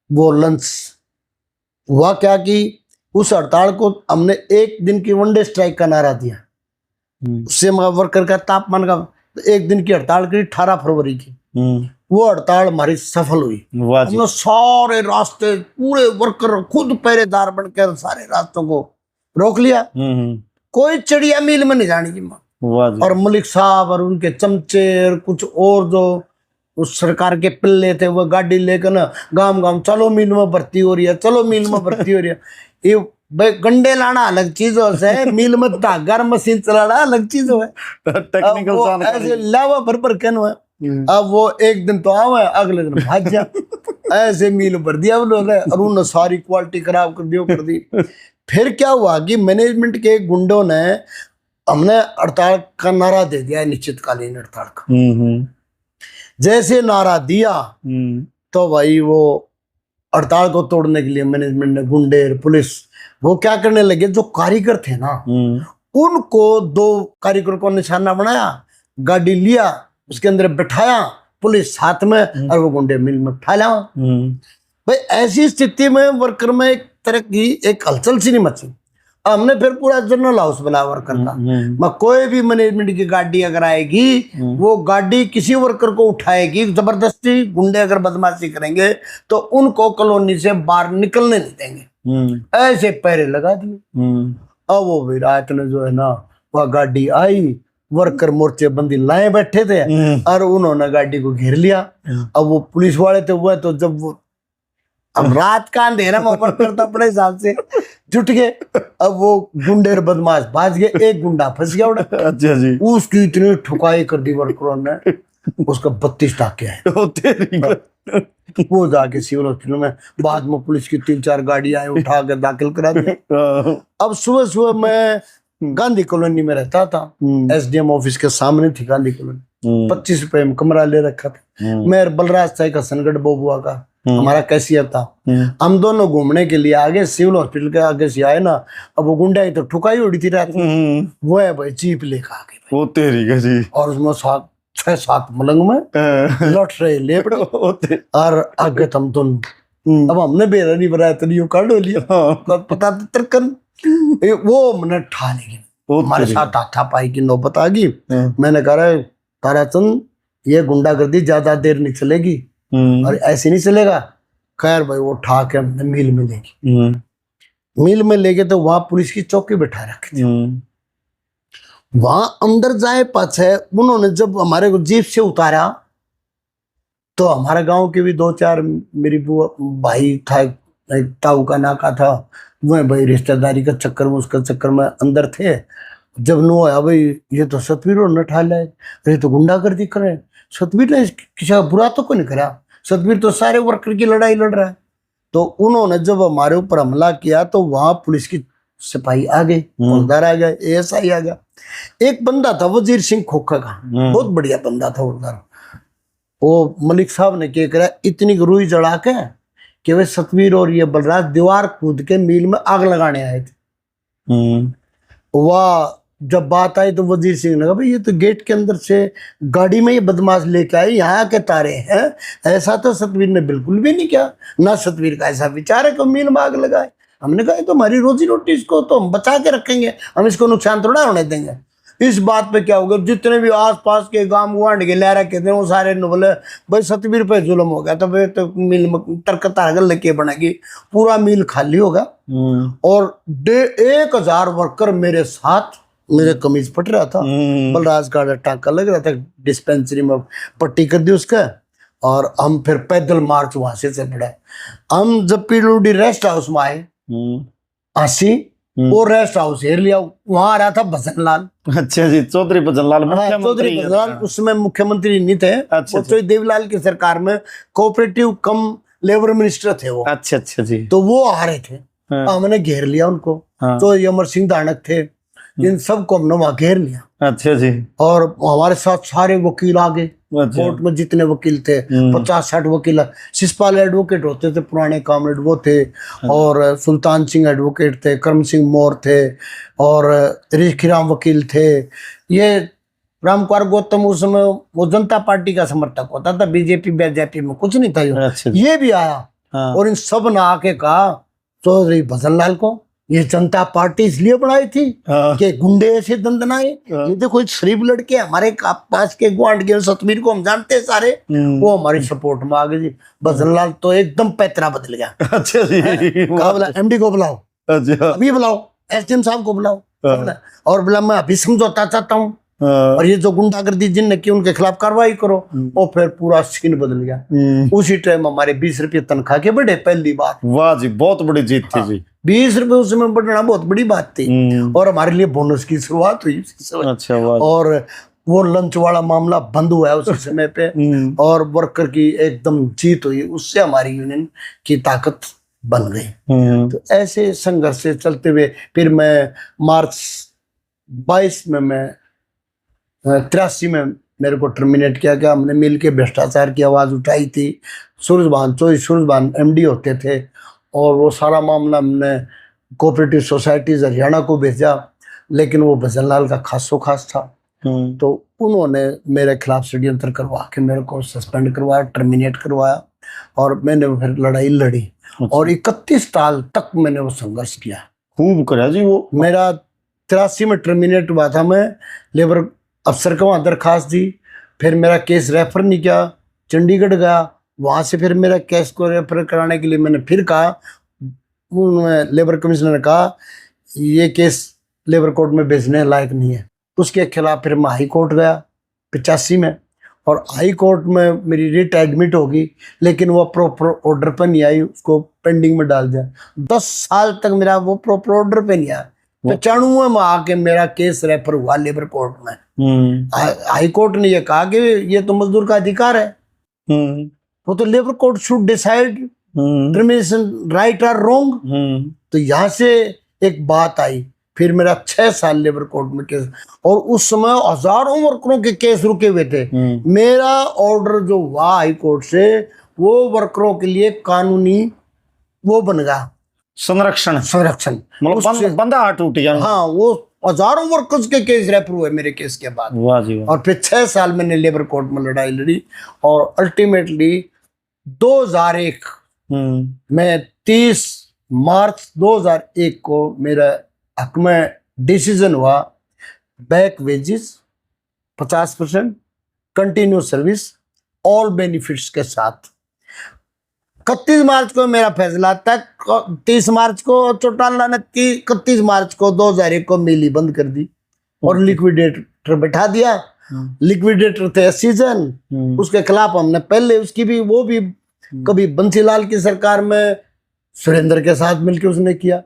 वो लंच हुआ क्या कि उस हड़ताल को हमने एक दिन की वनडे स्ट्राइक का नारा दिया, उससे वर्कर का तापमान का एक दिन की हड़ताल की 18 फरवरी की, वो हड़ताल हमारी सफल हुई। हमने सारे रास्ते पूरे वर्कर खुद पहरेदार बनकर सारे रास्तों को रोक लिया, कोई चिड़िया मिल में नहीं जाने की मां, और मलिक साहब और उनके चमचे और कुछ और जो उस सरकार के पिल्ले थे वो गाड़ी लेकर ना गांव गांव चलो मिल में भर्ती हो रही है, चलो मिल में भर्ती हो रही है। ये भाई गंडे लाना अलग चीज हो से, मिल में धागा मशीन चलाना अलग चीज हो है। टेक्निकल ऐसे लावा भर कहनो है। अब वो एक दिन तो आवे, अगले दिन भाग जा। ऐसे मिल भर दिया उन्होंने, और उन्होंने सारी क्वालिटी खराब कर दी। फिर क्या हुआ कि मैनेजमेंट के गुंडों ने हमने हड़ताल का नारा दे दिया, निश्चितकालीन हड़ताल का। जैसे नारा दिया तो भाई वो हड़ताल को तोड़ने के लिए मैनेजमेंट ने, गुंडे पुलिस, वो क्या करने लगे, जो कारीगर थे ना उनको, 2 कारीगर को निशाना बनाया, गाड़ी लिया, उसके अंदर बैठाया पुलिस साथ में, और वो गुंडे मिल में फैला। भाई ऐसी स्थिति में वर्कर में एक तरह की एक हलचल सी नहीं मची। हमने फिर पूरा जनरल हाउस बनाया वर्कर का। मैं कोई भी मैनेजमेंट की गाड़ी अगर आएगी, वो गाड़ी किसी वर्कर को उठाएगी जबरदस्ती, गुंडे अगर बदमाशी करेंगे तो उनको कॉलोनी से बाहर निकलने नहीं देंगे। ऐसे पहरे लगा दिए। अब वो भी रात में जो है ना, वह गाड़ी आई, वर्कर मोर्चे बंदी लाए बैठे थे, और उन्होंने गाड़ी को घेर लिया। अब वो पुलिस वाले थे, वो तो जब वो अब रात का अंधेरा में वर्कर तो अपने हिसाब से जुट गए। अब वो गुंडे और बदमाश भाग गए, एक गुंडा फंस गया उड़ा। अच्छा जी। उसकी इतनी ठुकाई कर दी वर्करों ने, उसका 32 टाके हैं। वो जाके सिविल हॉस्पिटल में, बाद में पुलिस की 3-4 गाड़ी आए, उठा के दाखिल करा दिया। अब सुबह सुबह मैं गांधी कॉलोनी में रहता था, SDM ऑफिस के सामने थी गांधी कॉलोनी। 25 रुपए में कमरा ले रखा था। मैं बलराज साई का सनगढ़ बोबुआ का हमारा कैशियर था। हम दोनों घूमने के लिए आगे, सिविल हॉस्पिटल के आगे से आए ना, अब वो गुंडा तो ठुकाई उड़ी थी रात में। वो है भाई जीप लेकर आ गए, वो तेरी का जी, और उसमें 6-7 मलंग में लौट रहे लेपड़े, और आगे तुम दोनों। अब हमने बेरनी बनाया तो नहीं काट लिया, पता तिरकन वो मैंने ठा लेगी, हमारे साथ हाथापाई की नौबत आ गई। मैंने कहा ताराचंद, ये गुंडागर्दी ज्यादा देर नहीं चलेगी और ऐसे नहीं चलेगा। खैर भाई वो उठा के हमने मिल में लेगी। मिल में लेके तो वहां पुलिस की चौकी बैठा रखी थी। वहां अंदर जाए पाछे उन्होंने जब हमारे को जीप से उतारा, तो हमारे गांव के भी 2-4 मेरी बुआ भाई था, एक ताऊ का नाका था, वह भाई रिश्तेदारी का चक्कर में, उसका चक्कर में अंदर थे। जब नो आया भाई ये तो सतवीर और नठाल है, ये तो गुंडागर्दी कर रहे हैं। सतवीर ने किसी का बुरा तो कोई नहीं करा, सतवीर तो सारे वर्कर की लड़ाई लड़ रहा है। तो उन्होंने जब हमारे ऊपर हमला किया तो वहां पुलिस की सिपाही आ गई, हवलदार आ गया, ASI आ गया। एक बंदा था वजीर सिंह खोखा का, बहुत बढ़िया बंदा था हवलदार। वो मलिक साहब ने क्या करा, इतनी रुई जड़ा के कि वे सतवीर और ये बलराज दीवार कूद के मिल में आग लगाने आए थे। वह जब बात आई तो वजीर सिंह ने कहा भाई ये तो गेट के अंदर से गाड़ी में ये बदमाश लेके आए, यहाँ के तारे हैं। ऐसा तो सतवीर ने बिल्कुल भी नहीं किया, ना सतवीर का ऐसा विचार है कि मिल में आग लगाए। हमने कहा तो हमारी रोजी रोटी, इसको तो हम बचा के रखेंगे, हम इसको नुकसान थोड़ा होने देंगे। इस बात पे क्या होगा, जितने भी आसपास के गांव गुआंढ के लहरा के थे वो सारे ने बोले भाई सतवीर पे जुल्म हो गया, तो भाई तो मिल में तरकतार लेके बनेगी, पूरा मिल खाली होगा। और 1000 वर्कर मेरे साथ, मेरे कमीज फट रहा था, बलराज का टांका लग रहा था, डिस्पेंसरी में पट्टी कर दी उसका। और हम फिर पैदल मार्च वहां से बढ़े। हम जब पीडब्ल्यूडी रेस्ट हाउस में आए, आसी वो रेस्ट हाउस हेर लिया, वहां आ रहा था भजन लाल। अच्छा जी, चौधरी भजन लाल, चौधरी भजन लाल उसमें मुख्यमंत्री नहीं थे। अच्छा, वो देवीलाल की सरकार में कोऑपरेटिव कम लेबर मिनिस्टर थे वो। अच्छा अच्छा जी। तो वो आ रहे थे, हमने घेर लिया उनको। तो अमर सिंह दानक थे, इन सबको हमने वहां घेर लिया। अच्छा जी। और हमारे साथ सारे वकील आ गए, कोर्ट में जितने वकील थे 50-60 वकील। शिषपाल एडवोकेट होते थे, पुराने कामरेड वो थे, और सुल्तान सिंह एडवोकेट थे, करम सिंह मोर थे, और ऋषिराम वकील थे। ये रामकुमार गौतम उस समय वो जनता पार्टी का समर्थक होता था, बीजेपी में कुछ नहीं था। अच्छा। ये भी आया और इन सब ने आके कहा चौधरी भजन लाल को ये जनता पार्टी इसलिए बनाई थी कि गुंडे ऐसे दंदनाए, ये देखो शरीफ लड़के हमारे पास के गुआंढ के सतवीर को हम जानते हैं सारे, वो हमारी सपोर्ट में आ गए जी। भजन लाल तो एकदम पैतरा बदल गया। अच्छा जी। कहा बोला MD को बुलाओ, अभी बुलाओ, SDM साहब को बुलाओ, और बोला मैं अभी समझौता चाहता हूँ, और ये जो गुंडागर्दी जिनने की उनके खिलाफ कार्रवाई करो। और फिर पूरा सीन बदल गया। उसी टाइम हमारे 20 रुपये तनख्वाह के बढ़े पहली बार। वाह जी, बहुत बड़ी जीत थी जी। 20 रुपये उस समय बढ़ना बहुत बड़ी बात थी। और हमारे लिए बोनस की शुरुआत हुई। अच्छा, वाह। और वो लंच वाला मामला बंद हुआ है उसी समय पे। और वर्कर की एकदम जीत हुई, उससे हमारी यूनियन की ताकत बन गई। तो ऐसे संघर्ष से चलते हुए फिर मैं मार्च 22 में मैं 83 में मेरे को टर्मिनेट किया गया। हमने मिल के भ्रष्टाचार की आवाज़ उठाई थी। सूरजभान एमडी होते थे और वो सारा मामला हमने कोऑपरेटिव सोसाइटीज हरियाणा को भेजा, लेकिन वो भजन लाल का खासो खास था। तो उन्होंने मेरे खिलाफ षड्यंत्र करवा के मेरे को सस्पेंड करवाया, टर्मिनेट करवाया और मैंने फिर लड़ाई लड़ी। और 31 साल तक मैंने वो संघर्ष किया। खूब करा जी। वो मेरा 83 में टर्मिनेट हुआ था। मैं लेबर अफसर को वहाँ दरखास्त दी, फिर मेरा केस रेफर नहीं किया, चंडीगढ़ गया। वहाँ से फिर मेरा केस को रेफर कराने के लिए मैंने फिर कहा, लेबर कमिश्नर ने कहा ये केस लेबर कोर्ट में भेजने लायक नहीं है। उसके खिलाफ फिर मैं हाई कोर्ट गया 85 में। और हाई कोर्ट में मेरी रिट एडमिट होगी, लेकिन वो प्रॉपर ऑर्डर पर नहीं आई, उसको पेंडिंग में डाल दिया। 10 साल तक मेरा वो प्रॉपर ऑर्डर पे नहीं आया। 95 में आके मेरा केस रेफर हुआ लेबर कोर्ट में। हाई कोर्ट ने ये कहा कि ये तो मजदूर का अधिकार है, वो तो labour court should decide termination right और रॉन्ग। तो यहाँ से एक बात आई। फिर मेरा 6 साल लेबर कोर्ट में केस, और उस समय हजारों वर्करों के केस रुके हुए थे। मेरा ऑर्डर जो हुआ हाई कोर्ट से, वो वर्करों के लिए कानूनी वो बन गया, संरक्षण। मतलब बंदा हाथ टूट गया। हाँ, वो हजारों वर्कर्स के केस रेफर हुए मेरे केस के बाद। वाह जी वाह। और फिर 6 साल मैंने लेबर कोर्ट में लड़ाई लड़ी और अल्टीमेटली 2001 में 30 मार्च 2001 को मेरा हक में डिसीजन हुआ, back wages 50%, continue service, all benefits के साथ। 31 मार्च को मेरा फैसला था। 30 मार्च को चौटाला ने 31 मार्च को 2001 को मिली बंद कर दी और लिक्विडेटर बैठा दिया। लिक्विडेटर थे सीजन, उसके खिलाफ हमने पहले उसकी भी वो भी कभी बंसीलाल की सरकार में सुरेंद्र के साथ मिलकर उसने किया।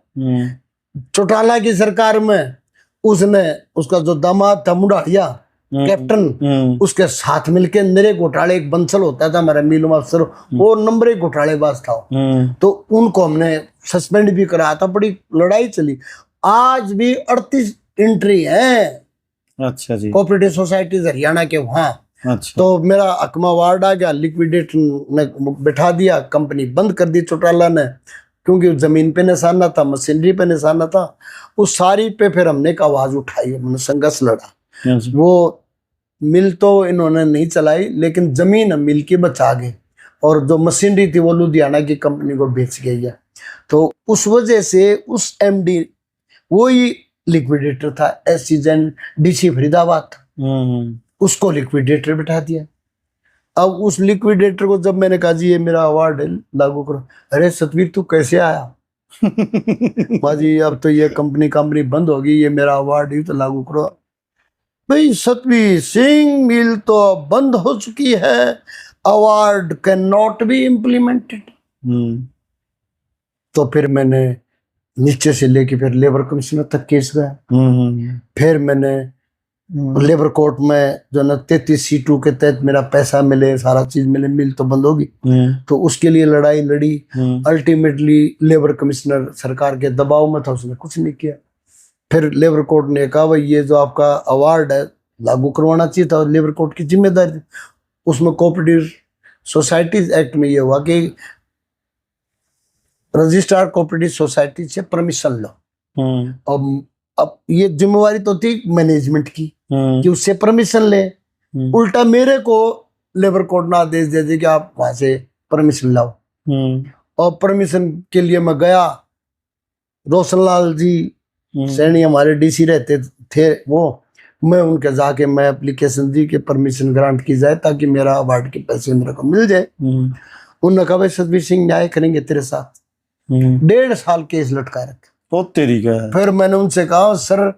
चौटाला की सरकार में उसने उसका जो दामाद था मुंडाड़िया कैप्टन, उसके साथ मिलके मेरे घोटाले, एक बंसल होता था हमारा मीलूम अफसर, वो नंबर 1 घोटालेबाज था। तो उनको हमने सस्पेंड भी कराया था। बड़ी लड़ाई चली। आज भी 38 एंट्री है। अच्छा जी। कोऑपरेटिव सोसाइटीज हरियाणा के वहाँ। अच्छा। तो मेरा अकमा वार्ड आ गया, लिक्विडेटर ने बैठा दिया, कंपनी बंद कर दी चौटाला ने, क्योंकि जमीन पे निशाना था, मशीनरी पे निशाना था। उस सारी पे फिर हमने एक आवाज उठाई, हमने संघर्ष लड़ा। वो मिल तो इन्होंने नहीं चलाई, लेकिन जमीन हम मिल के बचा गए और जो मशीनरी थी वो लुधियाना की कंपनी को बेच गई है। तो उस वजह से उस एमडी वही लिक्विडेटर था, एसीजेंट डीसी फरीदाबाद था, उसको लिक्विडेटर बैठा दिया। अब उस लिक्विडेटर को जब मैंने कहा जी ये मेरा अवार्ड है लागू करो, अरे सतवीर तू कैसे आया? बाजी अब तो ये कंपनी बंद होगी, ये मेरा अवार्ड ही तो लागू करो। भाई सतवीर सिंह मिल तो बंद हो चुकी है, award can not be implemented. तो फिर मैंने नीचे से लेके फिर लेबर कमिश्नर तक केस गया। फिर मैंने लेबर कोर्ट में जो ना 33C2 के तहत मेरा पैसा मिले, सारा चीज मिले, मिल तो बंद होगी। तो उसके लिए लड़ाई लड़ी। अल्टीमेटली लेबर कमिश्नर सरकार के दबाव में था, उसने कुछ नहीं किया। फिर लेबर कोर्ट ने कहा भाई ये जो आपका अवार्ड है लागू करवाना चाहिए था, लेबर कोर्ट की जिम्मेदारी थी। उसमें कोऑपरेटिव सोसाइटीज एक्ट में ये हुआ कि रजिस्ट्रार कोऑपरेटिव सोसाइटी से परमिशन लो। अब ये जिम्मेवारी तो थी मैनेजमेंट की कि उससे परमिशन ले। उल्टा मेरे को लेबर कोर्ट ने आदेश दे दिया कि आप वहां से परमिशन लाओ। और परमिशन के लिए मैं गया, रोशनलाल जी सैनी हमारे डीसी रहते थे, वो मैं उनके जाके मैं एप्लीकेशन दी कि परमिशन ग्रांट की जाए ताकि मेरा अवार्ड के पैसे मेरे को मिल जाए। उन्होंने कहा भाई सतवीर सिंह न्याय करेंगे तेरे साथ। 1.5 साल केस लटका रखे। तो तेरी का है। फिर मैंने उनसे कहा सर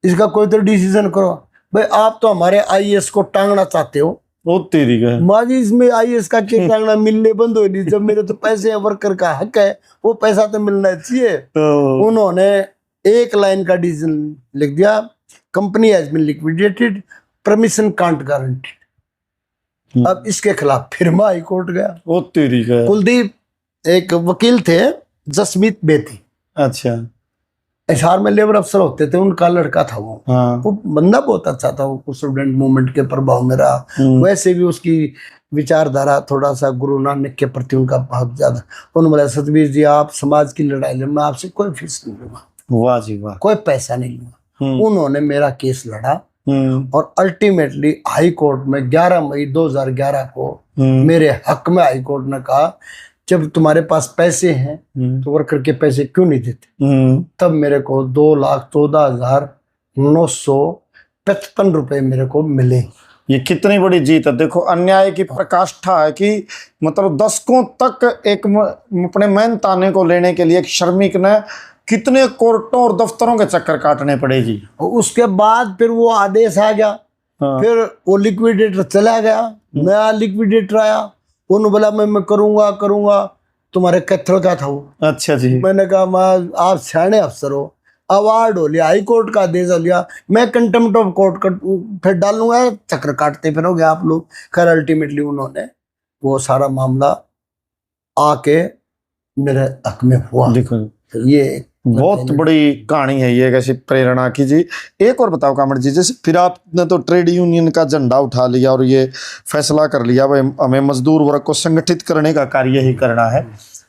इसका कोई तो डिसीजन करो। भाई आप तो हमारे आईएएस को टांगना चाहते हो। वो तेरी का माजी इसमें आईएएस का क्या टांगना, मिलने बंद हो नहीं, जब मेरे तो पैसे वर्कर का हक है, वो पैसा तो मिलना चाहिए। तो उन्होंने एक लाइन का डिसीजन लिख दिया, company has been liquidated, permission can't guarantee. अब इसके खिलाफ फिर मैं हाई कोर्ट गया। वो तेरी का कुलदीप एक वकील थे, जसमीत बेती, अच्छा एचआर में लेबर अफसर होते थे, उनका लड़का था वो। हाँ वो बंदा बहुत अच्छा था, वो स्टूडेंट मूवमेंट के प्रभाव में रहा। वैसे भी उसकी विचारधारा थोड़ा सा गुरु नानक के प्रति उनका बहुत ज्यादा। उन्होंने बोला सतबीर जी आप समाज की लड़ाई ले, मैं आपसे कोई फीस नहीं लूंगा, वाह जी वाह, कोई पैसा नहीं लूंगा। उन्होंने मेरा केस लड़ा और अल्टीमेटली हाई कोर्ट में 11 मई 2011 को मेरे हक में हाई कोर्ट ने कहा जब तुम्हारे पास पैसे हैं तो वर्कर के पैसे क्यों नहीं देते। तब मेरे को 2,14,955 रुपए मेरे को मिले। ये कितनी बड़ी जीत है। देखो अन्याय की पराकाष्ठा है कि मतलब दशकों तक एक अपने मेहनताने को लेने के लिए एक श्रमिक ने कितने कोर्टों और दफ्तरों के चक्कर काटने पड़े जी। उसके बाद फिर वो आदेश आ गया। हाँ। फिर वो लिक्विडेटर चला गया, नया लिक्विडेटर आया। उन्होंने बोला मैं करूंगा तुम्हारे कत्थर का था वो। अच्छा जी। मैंने कहा मैं आप सियाने अफसर हो, अवार्ड हो लिया, हाई कोर्ट का आदेश हो लिया, मैं कंटेम्प्ट ऑफ कोर्ट का फिर डालूंगा, चक्कर काटते फिरोगे आप लोग। खैर अल्टीमेटली उन्होंने वो सारा मामला आके मेरे हक में हुआ। देखो ये बहुत बड़ी कहानी है ये, कैसी प्रेरणा की जी। एक और बताओ कामड़ जी, जैसे फिर आपने तो ट्रेड यूनियन का झंडा उठा लिया और ये फैसला कर लिया भाई हमें मजदूर वर्ग को संगठित करने का कार्य ही करना है,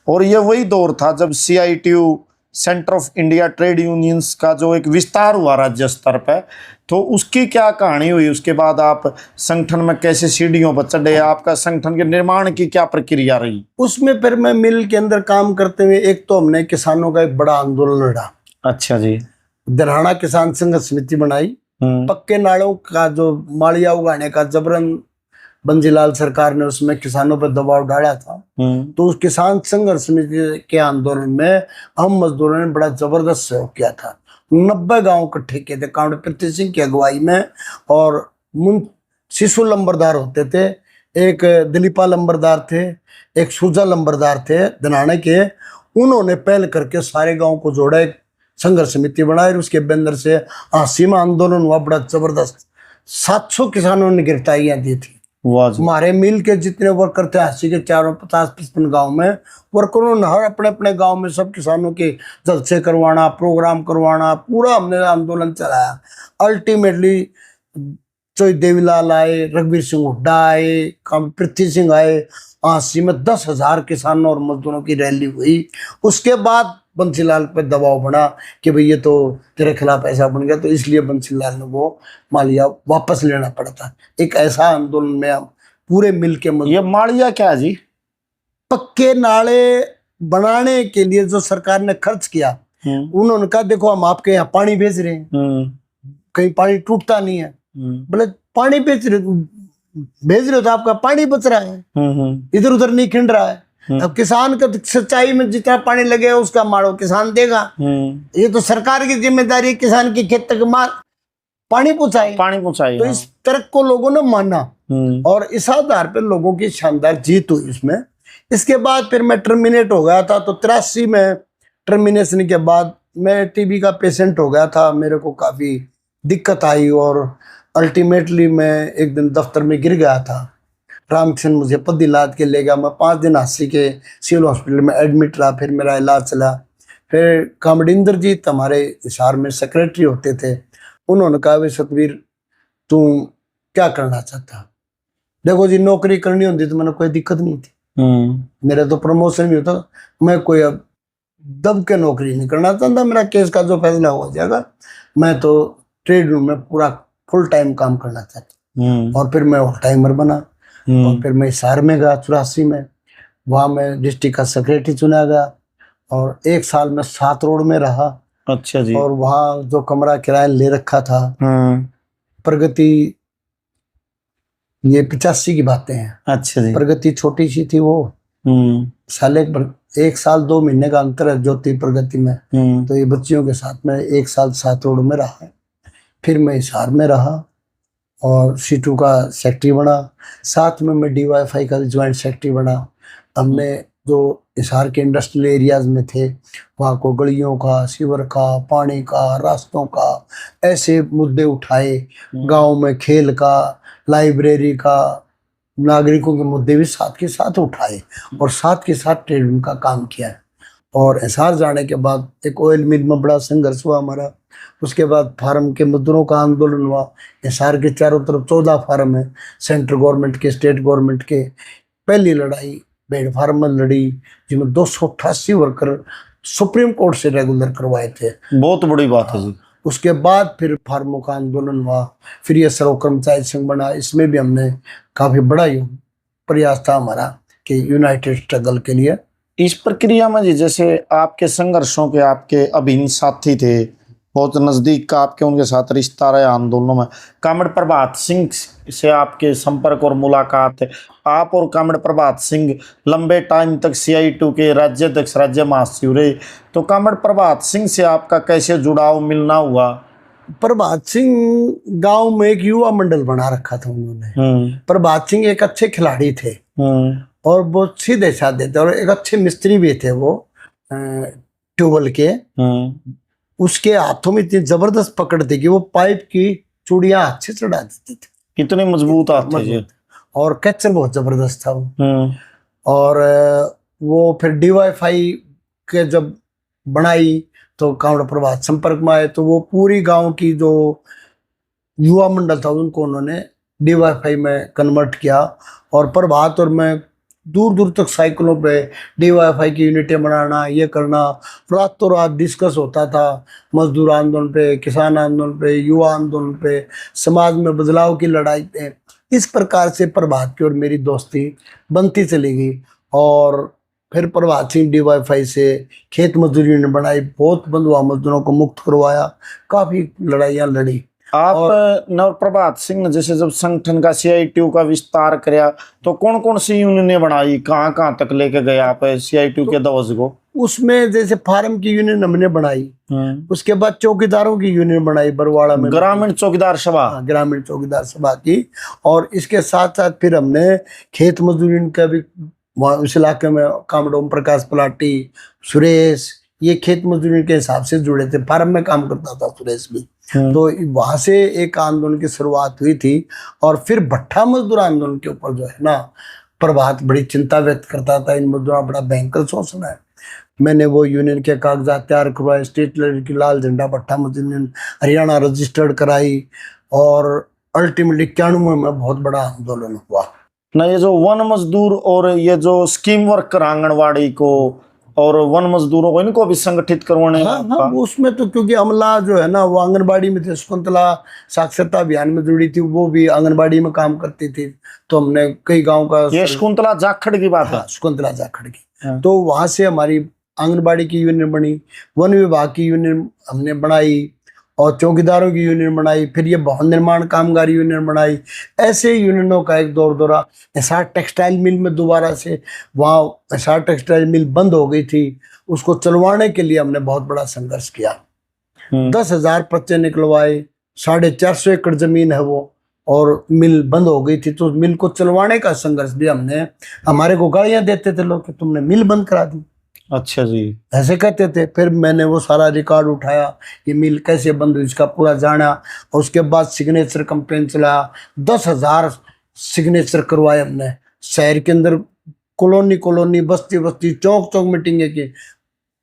और ये वही दौर था जब CITU centre of India trade unions का जो एक विस्तार हुआ राज्य स्तर पर, तो उसकी क्या कहानी हुई? उसके बाद आप संगठन में कैसे सीढ़ियों पर चढ़े, आपका संगठन के निर्माण की क्या प्रक्रिया रही? उसमें फिर मैं मिल के अंदर काम करते हुए एक तो हमने किसानों का एक बड़ा आंदोलन लड़ा। अच्छा जी। दरहाना किसान संघर्ष समिति बनाई। पक्के नालों का जो मालिया उगाने का जबरन बंसीलाल सरकार ने उसमें किसानों पर दबाव डाला था, तो उस किसान संघर्ष समिति के आंदोलन में हम मजदूरों ने बड़ा जबरदस्त सहयोग किया था। 90 गांव इकट्ठे किए थे काउंटर पृथ्वी सिंह की अगुवाई में, और शिशु लंबरदार होते थे, एक दिलीपा लंबरदार थे, एक सुजा लंबरदार थे दनाने के। उन्होंने पहल करके सारे गांव को जोड़ा, एक संघर्ष समिति बनाई और उसके अंदर से सीमा आंदोलन हुआ बड़ा जबरदस्त। 700 किसानों ने गिरफ्तारियां दी थी। हमारे मिल के जितने वर्कर थे 80 के 450-55 गांव में वर्करों ने हर अपने अपने गांव में सब किसानों के जलसे करवाना, प्रोग्राम करवाना, पूरा हमने आंदोलन चलाया। अल्टीमेटली चोई देवीलाल आए, रघुवीर सिंह हुड्डा आए, पृथ्वी सिंह आए, आसी में 10,000 किसानों और मजदूरों की रैली हुई। उसके बाद बंसीलाल पे दबाव बना कि भाई ये तो तेरे खिलाफ ऐसा बन गया, तो इसलिए बंसीलाल ने वो मालिया वापस लेना पड़ा था। एक ऐसा आंदोलन में हम पूरे मिल के ये मालिया क्या है जी? पक्के नाले बनाने के लिए जो सरकार ने खर्च किया, उन्होंने कहा देखो हम आपके यहाँ पानी भेज रहे हैं, कहीं पानी टूटता नहीं है, बोले पानी भेज रहे हो तो आपका पानी बच रहा है, इधर उधर नहीं खिंड रहा है। अब किसान का सच्चाई में जितना पानी लगेगा उसका मारो किसान देगा। ये तो सरकार की जिम्मेदारी है किसान की खेत तक पानी पहुंचाए। तो इस तर्क को लोगों ने माना और इस आधार पर लोगों की शानदार जीत हुई इसमें। इसके बाद फिर मैं टर्मिनेट हो गया था, तो 83 में टर्मिनेशन के बाद मैं TB का पेशेंट हो गया था। मेरे को काफी दिक्कत आई और अल्टीमेटली मैं एक दिन दफ्तर में गिर गया था। रामकिशन मुझे पद्दी लाद के ले गया। मैं 5 दिन हांसी के सिविल हॉस्पिटल में एडमिट रहा, फिर मेरा इलाज चला। फिर कामड़िंदर जी हमारे हिसार में सेक्रेटरी होते थे, उन्होंने कहा भाई सतवीर तू क्या करना चाहता? देखो जी नौकरी करनी होती तो मैंने कोई दिक्कत नहीं थी, मेरा तो प्रमोशन भी होता, मैं कोई अब दब के नौकरी नहीं करना चाहता, मेरा केस का जो फैसला हो जाएगा, मैं तो ट्रेड यूनियन में पूरा फुल टाइम काम करना चाहता। और फिर मैं ऑल टाइमर बना और फिर मैं हिसार में गया 84 में, वहाँ मैं डिस्ट्रिक्ट का सेक्रेटरी चुना गया और 1 साल में 7 रोड में रहा। अच्छा जी। और वहाँ जो कमरा किराया ले रखा था, प्रगति, ये 85 की बातें हैं। अच्छा जी। प्रगति छोटी सी थी वो, साल 1 साल 2 महीने का अंतर है ज्योति प्रगति में। तो ये बच्चियों के साथ में 1 साल 7 रोड में रहा। फिर मैं हिसार में रहा और C2 का सेक्रेटरी बना। साथ में मैं DYFI का ज्वाइंट सेक्रेटरी बना। हमने जो हिसार के इंडस्ट्रियल एरियाज में थे वहाँ को गलियों का, सीवर का, पानी का, रास्तों का ऐसे मुद्दे उठाए। गांव में खेल का, लाइब्रेरी का, नागरिकों के मुद्दे भी साथ के साथ उठाए और साथ के साथ ट्रेड यूनियन का काम किया है। और हिसार जाने के बाद एक ऑयल मिल में बड़ा संघर्ष हुआ हमारा। उसके बाद फार्म के मजदूरों का आंदोलन हुआ। हिसार के चारों तरफ 14 फार्म है, सेंट्रल गवर्नमेंट के, स्टेट गवर्नमेंट के। पहली लड़ाई भेड़ फार्म में लड़ी, जिसमें 288 वर्कर सुप्रीम कोर्ट से रेगुलर करवाए थे। बहुत बड़ी बात है जी। उसके बाद फिर फार्मों का आंदोलन हुआ, फिर ये सर्व कर्मचारी संघ बना। इसमें भी हमने काफी बड़ा प्रयास था हमारा कि यूनाइटेड स्ट्रगल के लिए। इस प्रक्रिया में जी जैसे आपके संघर्षों के आपके अभिन्न साथी थे, बहुत नजदीक का आपके उनके साथ रिश्ता रहा आंदोलनों में। कामरेड प्रभात सिंह से आपके संपर्क और मुलाकात है। आप और कामरेड प्रभात सिंह लंबे टाइम तक CI2 के राज्याध्यक्ष, राज्य महासचिव रहे, तो कामरेड प्रभात सिंह से आपका कैसे जुड़ाव, मिलना हुआ? प्रभात सिंह गांव में एक युवा मंडल बना रखा था उन्होंने। प्रभात सिंह एक अच्छे खिलाड़ी थे और वो सीधे साधे थे और एक अच्छे मिस्त्री भी थे। वो ट्यूबवेल के, उसके हाथों में इतनी जबरदस्त पकड़ थी कि वो पाइप की चूड़ियां हाथ से चढ़ा देते थे। कितने मजबूत हाथ थे। और कैचर बहुत जबरदस्त था वो। और वो फिर DYFI के जब बनाई तो कामरेड प्रभात संपर्क में आए, तो वो पूरी गांव की जो युवा मंडल था उनको उन्होंने DYFI में कन्वर्ट किया। और प्रभात और मैं दूर दूर तक साइकिलों पे DYFI की यूनिटें बनाना, ये करना, रातों रात डिस्कस होता था मजदूर आंदोलन पे, किसान आंदोलन पे, युवा आंदोलन पे, समाज में बदलाव की लड़ाई पे। इस प्रकार से प्रभात की और मेरी दोस्ती बनती चली गई। और फिर प्रभात सिंह DYFI से खेत मजदूरी यूनियन बनाई, बहुत बंधुआ मजदूरों को मुक्त करवाया, काफी लड़ाइयाँ लड़ी। आप नव प्रभात सिंह ने जैसे जब संगठन का CI2 का विस्तार किया तो कौन कौन सी यूनियनें बनाई, कहाँ कहाँ तक लेके गए आप CI2 के ध्वज को? उसमें जैसे फार्म की यूनियन हमने बनाई, उसके बाद चौकीदारों की यूनियन बनाई बरवाड़ा में, ग्रामीण चौकीदार सभा। ग्रामीण चौकीदार सभा की। और इसके साथ साथ फिर हमने खेत मजदूरी का भी वहाँ उस इलाके में कामरेड ओम प्रकाश पलाटी, सुरेश, ये खेत मजदूरी के हिसाब से जुड़े थे। फार्म में काम करता था सुरेश भी। तो वहां से एक आंदोलन की शुरुआत हुई थी। और फिर भट्ठा मजदूर आंदोलन के ऊपर जो है ना, प्रभात बड़ी चिंता व्यक्त करता था, इन मजदूरों का बड़ा भयंकर शोषण है। मैंने वो यूनियन के कागजात तैयार करवाए, स्टेट लेवल की लाल झंडा भट्ठा मजदूर यूनियन हरियाणा रजिस्टर्ड कराई। और अल्टीमेटली 91 में बहुत बड़ा आंदोलन हुआ ना। ये जो वन मजदूर और ये जो स्कीम वर्कर आंगनवाड़ी को और वन मजदूरों को, इनको भी संगठित करवाने। हाँ, उसमें तो क्योंकि अमला जो है ना वो आंगनबाड़ी में थे, शकुंतला साक्षरता अभियान में जुड़ी थी, वो भी आंगनबाड़ी में काम करती थी। तो हमने कई गांव का, ये शकुंतला जाखड़ की बात है। शकुंतला जाखड़ की। तो वहां से हमारी आंगनबाड़ी की यूनियन बनी, वन विभाग की यूनियन हमने बनाई और चौकीदारों की यूनियन बनाई, फिर ये भवन निर्माण कामगार यूनियन बनाई। ऐसे यूनियनों का एक दौर दौरा। हिसार टेक्सटाइल मिल में दोबारा से, वहाँ हिसार टेक्सटाइल मिल बंद हो गई थी, उसको चलवाने के लिए हमने बहुत बड़ा संघर्ष किया। 10,000 पर्चे निकलवाए, 450 एकड़ जमीन है वो, और मिल बंद हो गई थी। तो मिल को चलवाने का संघर्ष भी हमने, हमारे को गालियां देते थे लोग कि तुमने मिल बंद करा दी। अच्छा जी, ऐसे कहते थे। फिर मैंने वो सारा रिकॉर्ड उठाया, ये मिल कैसे बंद हुई इसका पूरा जाना। और उसके बाद सिग्नेचर कैंपेन चलाया, 10,000 सिग्नेचर करवाए हमने शहर के अंदर, कॉलोनी कॉलोनी, बस्ती बस्ती, चौक चौक मीटिंगें की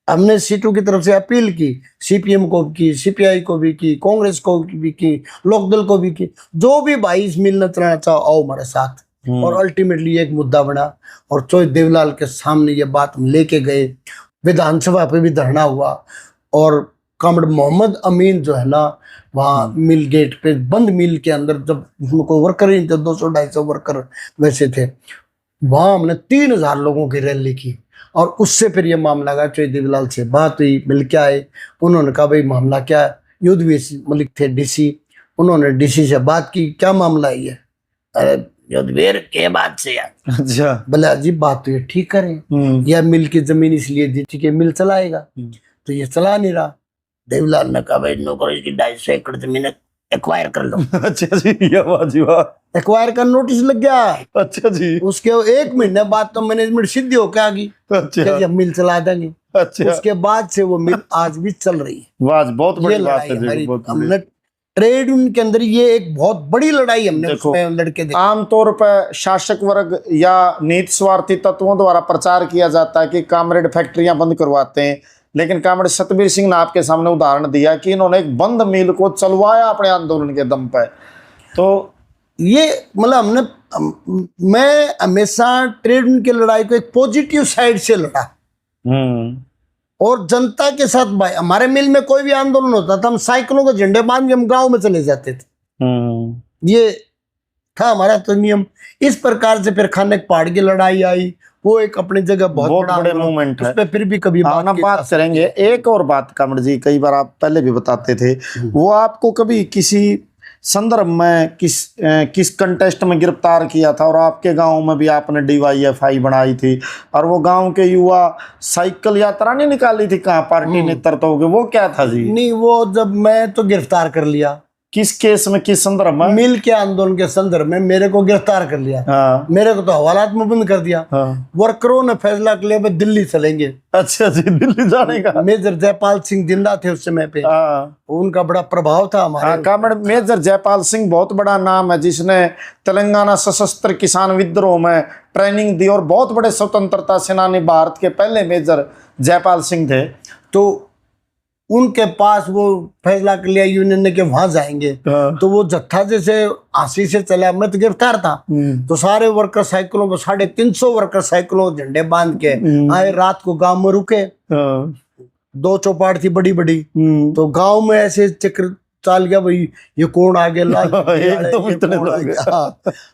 हमने। C2 की तरफ से अपील की, CPM को की, CPI को भी की, कांग्रेस को भी की, लोकदल को भी की, जो भी भाई इस मिल न चलाना चाहो आओ हमारे साथ। और अल्टीमेटली एक मुद्दा बना और चौधरी देवलाल के सामने ये बात हम लेके गए। विधानसभा पे भी धरना हुआ। और कामरेड मोहम्मद अमीन जो है ना, वहाँ मिल गेट पे बंद मिल के अंदर, जब उसमें कोई वर्कर ही नहीं थे, 200-250 वर्कर वैसे थे, वहाँ हमने 3,000 लोगों की रैली की। और उससे फिर ये मामला गया, चौधरी देवलाल से बात हुई, मिल के आए। उन्होंने कहा भाई मामला क्या है, युद्धवीर मलिक थे DC, उन्होंने DC से बात की, क्या मामला है ये? अरे युद्धवीर के बात से यार, अच्छा भले अजीब बात तो ये ठीक करें, यह मिल की जमीन इसलिए दी थी कि मिल चलाएगा, तो ये चला नहीं रहा। देवलाल ने कहा भाई नौकरी की 250 एकड़ जमीन है, एक्वायर कर लो। अच्छा जी, ये वाह जी वाह। एक्वायर का नोटिस लग गया। अच्छा जी। उसके 1 महीने बाद तो मैनेजमेंट सीधी होके आ गई अच्छा कि हम मिल चला देंगे। अच्छा, उसके बाद से वो मिल आज भी चल रही है। वाह, बहुत ये बड़ी बात लड़ाई है जी, हमारी, बहुत बड़ी। हमने ट्रेड यूनियन के अंदर ये एक बहुत बड़ी लड़ाई हमने देखो, उसमें लड़के देखी। आमतौर पर शासक वर्ग या नीति स्वार्थी तत्वों द्वारा प्रचार किया जाता है कि कामरेड फैक्ट्रियां बंद करवाते हैं, लेकिन कामरेड सतबीर सिंह ने आपके सामने उदाहरण दिया कि इन्होंने एक बंद मिल को चलवाया अपने आंदोलन के दम पर। तो ये मतलब मैं हमेशा ट्रेड यूनियन की लड़ाई को एक पॉजिटिव साइड से लड़ा और जनता के साथ। भाई हमारे मिल में कोई भी आंदोलन होता था, हम साइकिलों के झंडे बांध के हम गांव में चले जाते थे। ये था हमारा तो नियम। इस प्रकार से फिर खानक पहाड़ की लड़ाई आई, वो एक अपनी जगह बहुत बड़ा बड़े मूवमेंट है। उस पे फिर भी कभी बात करेंगे। एक और बात कामरेड जी, कई बार आप पहले भी बताते थे, वो आपको कभी किसी संदर्भ में किस कंटेस्ट में गिरफ्तार किया था और आपके गांव में भी आपने DYFI बनाई थी और वो गांव के युवा साइकिल यात्रा नहीं निकाली थी, कहाँ पार्टी नेतृत्व के, वो क्या था जी? नहीं, वो जब मैं तो गिरफ्तार कर लिया। किस केस में, किस संदर्भ में? मिल के आंदोलन के संदर्भ में मेरे को गिरफ्तार कर लिया। हाँ। मेरे को तो हवालात में बंद कर दिया। हाँ। वर्करों ने फैसला कर लिया दिल्ली चलेंगे। अच्छा जी, दिल्ली जाने का। मेजर जयपाल सिंह जिंदा थे उस समय पे। हाँ। उनका बड़ा प्रभाव था हमारे। कामरेड मेजर जयपाल सिंह बहुत बड़ा नाम है, जिसने तेलंगाना सशस्त्र किसान विद्रोह में ट्रेनिंग दी और बहुत बड़े स्वतंत्रता सेनानी भारत के पहले मेजर जयपाल सिंह थे। तो उनके पास वो फैसला कर लिया यूनियन ने कि वहां जाएंगे। तो वो जत्था जैसे आंसी से चला, मैं तो गिरफ्तार था। तो सारे वर्कर साइकिलों पर 350 वर्कर साइकिलों झंडे बांध के आए, रात को गांव में रुके। 2 चौपाट थी बड़ी बड़ी, तो गांव में ऐसे चक्र चाल गया, भाई ये कौन आ गया।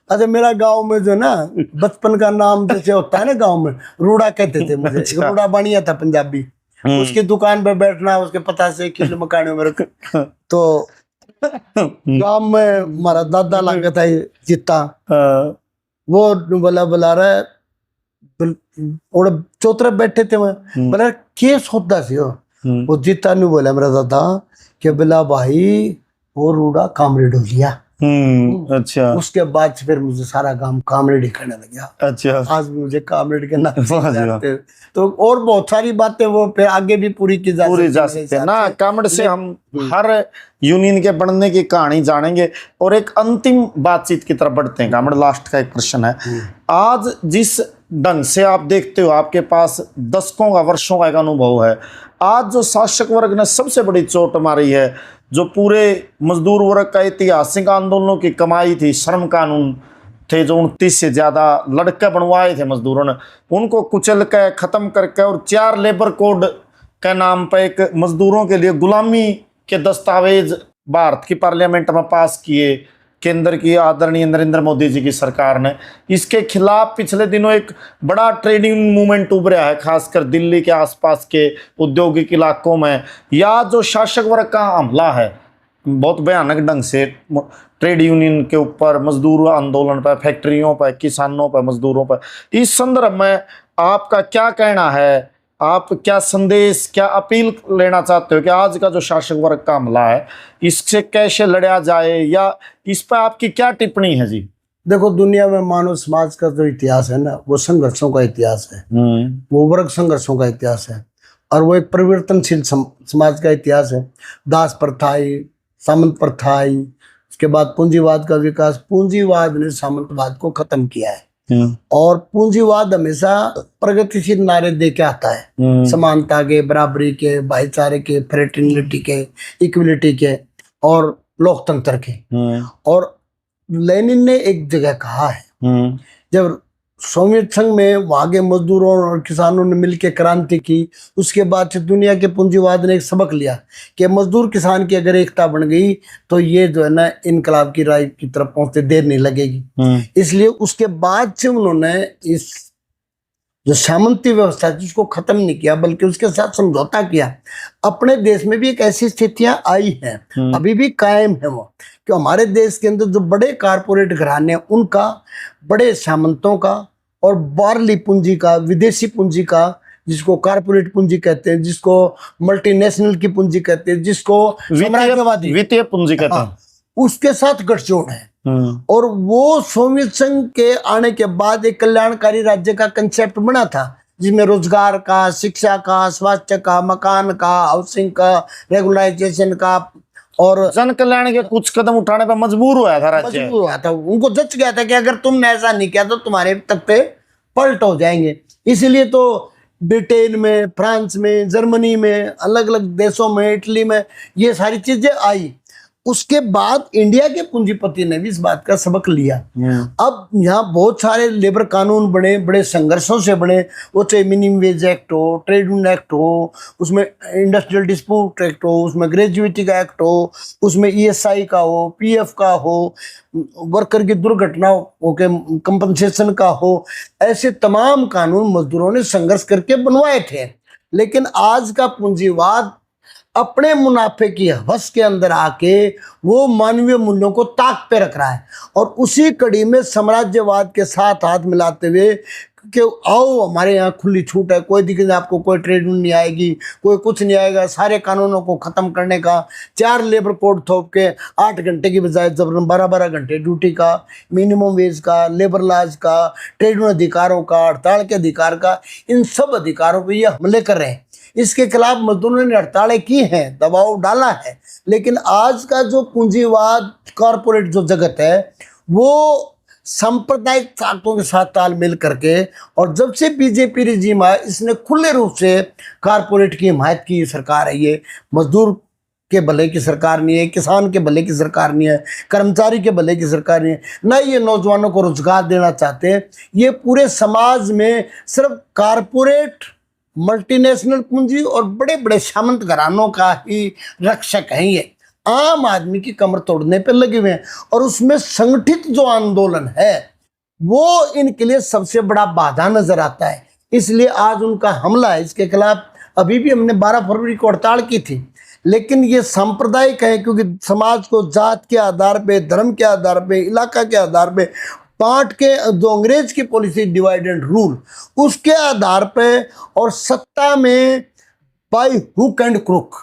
अच्छा, मेरा गांव में जो ना बचपन का नाम जैसे होता है ना गांव में, रूड़ा कहते थे मुझे। रूड़ा बानिया था पंजाबी। उसकी दुकान पे बैठना, उसके पता से किलो मकाने में रख। तो गांव में हमारा दादा लगा था जितना, वो बुला रहा है और चौतरे बैठे थे। मैं बोला केस होता सी वो जीता नहीं बोला मेरा दादा कि बोला भाई वो रूड़ा कामरेड हो लिया। अच्छा। उसके बाद फिर मुझे सारा काम कामरेड ही करने लग गया। अच्छा। आज मुझे कामरेड के नाम तो और बहुत सारी बातें वो फिर आगे भी पूरी की जा सकती है ना। कामरेड से हम हर यूनियन के बनने की कहानी जानेंगे और एक अंतिम बातचीत की तरफ बढ़ते हैं। कामरेड, लास्ट का एक प्रश्न है, आज जिस ढंग से आप देखते हो, आपके पास दशकों का, वर्षों का एक अनुभव है, आज जो शासक वर्ग ने सबसे बड़ी चोट मारी है, जो पूरे मजदूर वर्ग का ऐतिहासिक आंदोलनों की कमाई थी, श्रम कानून थे जो 29 से ज्यादा लड़के बनवाए थे मजदूरों ने, उनको कुचल के खत्म करके और 4 लेबर कोड के नाम पर एक मजदूरों के लिए गुलामी के दस्तावेज भारत की पार्लियामेंट में पास किए केंद्र की आदरणीय नरेंद्र मोदी जी की सरकार ने। इसके खिलाफ पिछले दिनों एक बड़ा ट्रेड यूनियन मूवमेंट उभरा है, खासकर दिल्ली के आसपास के औद्योगिक इलाकों में। या जो शासक वर्ग का हमला है बहुत भयानक ढंग से ट्रेड यूनियन के ऊपर, मजदूर आंदोलन पर, फैक्ट्रियों पर, किसानों पर, मजदूरों पर, इस संदर्भ में आपका क्या कहना है? आप क्या संदेश, क्या अपील लेना चाहते हो कि आज का जो शासक वर्ग का हमला है इससे कैसे लड़ा जाए, या इस पर आपकी क्या टिप्पणी है जी? देखो, दुनिया में मानव समाज का जो इतिहास है ना, वो संघर्षों का इतिहास है। वो वर्ग संघर्षों का इतिहास है और वो एक परिवर्तनशील समाज का इतिहास है। दास प्रथा आई, सामंत प्रथा आई, उसके बाद पूंजीवाद का विकास। पूंजीवाद ने सामंतवाद को खत्म किया है और पूंजीवाद हमेशा प्रगतिशील नारे दे के आता है, समानता के, बराबरी के, भाईचारे के, फ्रेटर्निटी के, इक्वलिटी के और लोकतंत्र के। और लेनिन ने एक जगह कहा है, जब सोवियत संघ में वहां के मजदूरों और किसानों ने मिलकर क्रांति की, उसके बाद से दुनिया के पूंजीवाद ने एक सबक लिया कि मजदूर किसान की अगर एकता बन गई तो ये जो है ना इनकलाब की राह की तरफ पहुंचते देर नहीं लगेगी। इसलिए उसके बाद से उन्होंने इस जो सामंती व्यवस्था थी उसको खत्म नहीं किया, बल्कि उसके साथ समझौता किया। अपने देश में भी एक ऐसी स्थितियां आई हैं, अभी भी कायम है वो, कि हमारे देश के अंदर जो बड़े कारपोरेट घराने उनका, बड़े सामंतों का और बाहरली पूंजी का, विदेशी पूंजी का, जिसको कारपोरेट पूंजी कहते हैं, जिसको मल्टीनेशनल की पूंजी कहते हैं, जिसको वित्तीय पूंजी कहते हैं, उसके साथ गठजोड़ है। और वो सोवियत संघ के आने के बाद एक कल्याणकारी राज्य का कंसेप्ट बना था, जिसमें रोजगार का, शिक्षा का, स्वास्थ्य का, मकान का, हाउसिंग का, रेगुलराइजेशन का, और जन कल्याण के कुछ कदम उठाने पर मजबूर हुआ था राज्य। मजबूर हुआ था। उनको जच गया था कि अगर तुमने ऐसा नहीं किया तो तुम्हारे तख्ते पलट हो जाएंगे। इसीलिए तो ब्रिटेन में, फ्रांस में, जर्मनी में, अलग अलग देशों में, इटली में ये सारी चीजें आई। उसके बाद इंडिया के पूंजीपति ने भी इस बात का सबक लिया। अब यहाँ बहुत सारे लेबर कानून बने, बड़े संघर्षों से बने, वो चाहे मिनिमम वेज एक्ट हो, ट्रेड यूनियन एक्ट हो, उसमें इंडस्ट्रियल डिस्प्यूट एक्ट हो, उसमें ग्रेजुएटी का एक्ट हो, उसमें ESI का हो, PF का हो, वर्कर की दुर्घटनाओं के कंपनसेशन का हो। ऐसे तमाम कानून मजदूरों ने संघर्ष करके बनवाए थे। लेकिन आज का पूंजीवाद अपने मुनाफे की हवस के अंदर आके वो मानवीय मूल्यों को ताक पे रख रहा है, और उसी कड़ी में साम्राज्यवाद के साथ हाथ मिलाते हुए कि आओ हमारे यहाँ खुली छूट है, कोई दिक्कत नहीं, आपको कोई ट्रेड यूनियन नहीं आएगी, कोई कुछ नहीं आएगा, सारे कानूनों को ख़त्म करने का, 4 लेबर कोड थोप के 8 घंटे की बजाय जबरन 12-12 घंटे ड्यूटी का, मिनिमम वेज का, लेबर लॉज का, ट्रेड यूनियन अधिकारों का, हड़ताल के अधिकार का, इन सब अधिकारों पर ये हमले कर रहे हैं। इसके खिलाफ मजदूरों ने हड़तालें की हैं, दबाव डाला है। लेकिन आज का जो पूंजीवाद कॉरपोरेट जो जगत है वो सांप्रदायिक ताकतों के साथ तालमेल करके, और जब से बीजेपी रिजीम आया इसने खुले रूप से कॉरपोरेट की हिमायत की सरकार है। ये मजदूर के भले की सरकार नहीं है, किसान के भले की सरकार नहीं है, कर्मचारी के भले की सरकार नहीं है, ना ये नौजवानों को रोजगार देना चाहते हैं। ये पूरे समाज में सिर्फ कॉरपोरेट, मल्टीनेशनल पूंजी और बड़े बड़े सामंत घरानों का ही रक्षक है। ये आम आदमी की कमर तोड़ने पर लगे हुए हैं, और उसमें संगठित जो आंदोलन है वो इनके लिए सबसे बड़ा बाधा नजर आता है। इसलिए आज उनका हमला है। इसके खिलाफ अभी भी हमने 12 फरवरी को हड़ताल की थी, लेकिन ये सांप्रदायिक है, क्योंकि समाज को जात के आधार पे, धर्म के आधार पे, इलाका के आधार पे बांट के, जो अंग्रेज की पॉलिसी डिवाइड एंड रूल, उसके आधार पे, और सत्ता में बाय हुक एंड क्रुक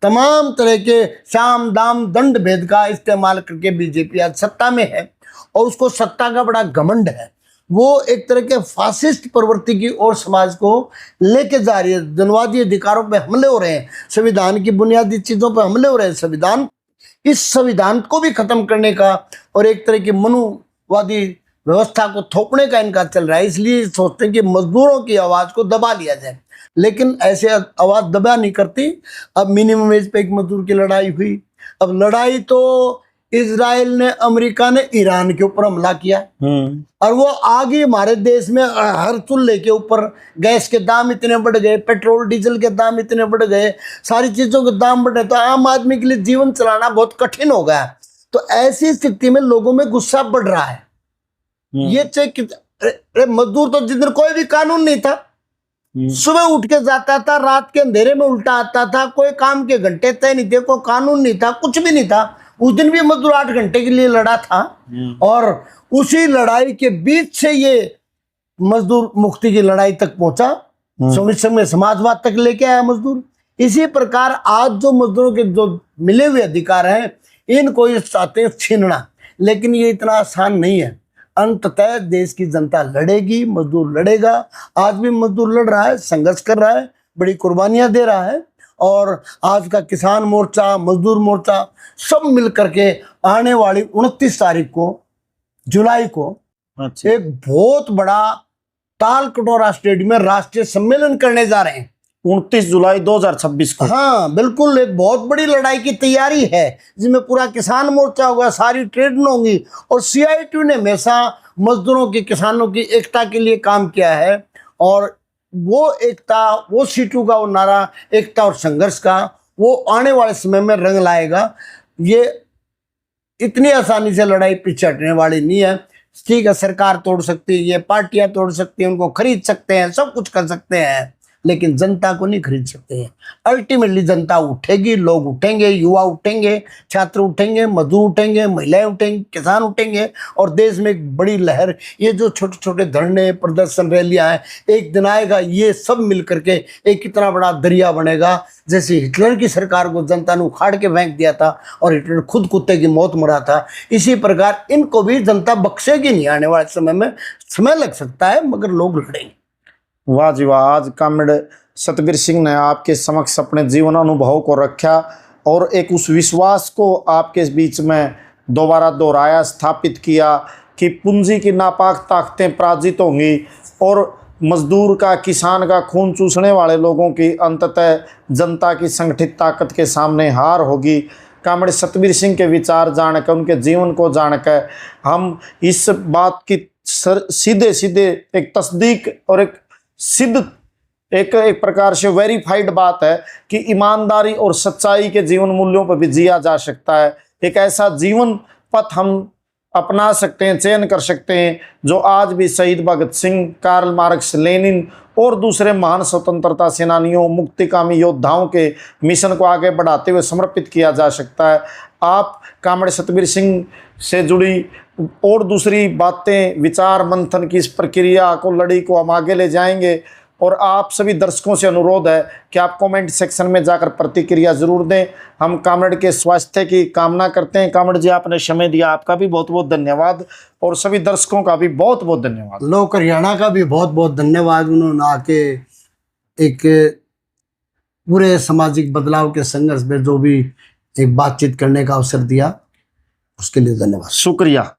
तमाम तरह के साम दाम दंड भेद का इस्तेमाल करके बीजेपी आज सत्ता में है, और उसको सत्ता का बड़ा घमंड है। वो एक तरह के फासिस्ट प्रवृत्ति की ओर समाज को लेके जा रही है। जनवादी अधिकारों पे हमले हो रहे हैं, संविधान की बुनियादी चीज़ों पे हमले हो रहे हैं। इस संविधान को भी खत्म करने का और एक तरह की मनुवादी व्यवस्था को थोपने का इनका चल रहा है। इसलिए सोचते हैं कि मजदूरों की आवाज़ को दबा लिया जाए, लेकिन ऐसे आवाज़ दबा नहीं करती। अब मिनिमम वेज पे एक मजदूर की लड़ाई हुई। अब लड़ाई तो इजराइल ने, अमेरिका ने ईरान के ऊपर हमला किया, और वो आगे हमारे देश में हर चूल्हे के ऊपर गैस के दाम इतने बढ़ गए, पेट्रोल डीजल के दाम इतने बढ़ गए, सारी चीज़ों के दाम बढ़े, तो आम आदमी के लिए जीवन चलाना बहुत कठिन हो गया। तो ऐसी स्थिति में लोगों में गुस्सा बढ़ रहा है। ये चेक मजदूर तो जिस दिन कोई भी कानून नहीं था, सुबह उठ के जाता था, रात के अंधेरे में उल्टा आता था, कोई काम के घंटे तय नहीं थे, कोई कानून नहीं था, कुछ भी नहीं था। उस दिन भी मजदूर 8 घंटे के लिए लड़ा था, और उसी लड़ाई के बीच से ये मजदूर मुक्ति की लड़ाई तक पहुंचा, सोवियत संघ में समाजवाद तक लेके आया मजदूर। इसी प्रकार आज जो मजदूरों के जो मिले हुए अधिकार हैं, इनको ये चाहते हैं छीनना, लेकिन ये इतना आसान नहीं है। अंततः देश की जनता लड़ेगी, मजदूर लड़ेगा। आज भी मजदूर लड़ रहा है, संघर्ष कर रहा है, बड़ी कुर्बानियां दे रहा है, और आज का किसान मोर्चा, मजदूर मोर्चा सब मिल करके आने वाली 29 तारीख को, जुलाई को, एक बहुत बड़ा ताल कटोरा स्टेडियम में राष्ट्रीय सम्मेलन करने जा रहे हैं 29 जुलाई 2026 को। हाँ बिल्कुल, एक बहुत बड़ी लड़ाई की तैयारी है, जिसमें पूरा किसान मोर्चा होगा, सारी ट्रेड होंगी, और CITU ने हमेशा मजदूरों की, किसानों की एकता के लिए काम किया है। और वो एकता, वो सीटू का वो नारा, एकता और संघर्ष का, वो आने वाले समय में रंग लाएगा। ये इतनी आसानी से लड़ाई पीछे हटने वाली नहीं है। ठीक है, सरकार तोड़ सकती है, ये पार्टियां तोड़ सकती हैं, उनको खरीद सकते हैं, सब कुछ कर सकते हैं, लेकिन जनता को नहीं खरीद सकते हैं। अल्टीमेटली जनता उठेगी, लोग उठेंगे, युवा उठेंगे, छात्र उठेंगे, मजदूर उठेंगे, महिलाएं उठेंगे, किसान उठेंगे और देश में एक बड़ी लहर, ये जो छोटे छोटे धरने, प्रदर्शन, रैलियां हैं, एक दिन आएगा ये सब मिल करके एक इतना बड़ा दरिया बनेगा। जैसे हिटलर की सरकार को जनता ने उखाड़ के फेंक दिया था और हिटलर खुद कुत्ते की मौत मरा था, इसी प्रकार इनको भी जनता बख्शेगी नहीं। आने वाले समय में समय लग सकता है मगर लोग लड़ेंगे। वाह जी वाह। आज कॉमरेड सतबीर सिंह ने आपके समक्ष अपने जीवन अनुभव को रखा और एक उस विश्वास को आपके बीच में दोबारा दोहराया, स्थापित किया कि पूंजी की नापाक ताकतें पराजित होंगी और मजदूर का, किसान का खून चूसने वाले लोगों की अंततः जनता की संगठित ताकत के सामने हार होगी। कॉमरेड सतबीर सिंह के विचार जानकर, उनके जीवन को जानकर हम इस बात की सीधे सीधे एक तस्दीक और एक सिद्ध, एक प्रकार से वेरीफाइड बात है कि ईमानदारी और सच्चाई के जीवन मूल्यों पर भी जिया जा सकता है। एक ऐसा जीवन पथ हम अपना सकते हैं, चयन कर सकते हैं, जो आज भी शहीद Bhagat Singh, Karl Marx, Lenin और दूसरे महान स्वतंत्रता सेनानियों, मुक्तिकामी योद्धाओं के मिशन को आगे बढ़ाते हुए समर्पित किया जा सकता है। आप कॉमरेड सतबीर सिंह से जुड़ी और दूसरी बातें, विचार मंथन की इस प्रक्रिया को, लड़ी को हम आगे ले जाएंगे और आप सभी दर्शकों से अनुरोध है कि आप कमेंट सेक्शन में जाकर प्रतिक्रिया जरूर दें। हम कॉमरेड के स्वास्थ्य की कामना करते हैं। कॉमरेड जी, आपने समय दिया, आपका भी बहुत बहुत धन्यवाद और सभी दर्शकों का भी बहुत बहुत धन्यवाद। लोक हरियाणा का भी बहुत बहुत धन्यवाद। उन्होंने आके एक पूरे सामाजिक बदलाव के संघर्ष में जो भी एक बातचीत करने का अवसर दिया, उसके लिए धन्यवाद, शुक्रिया।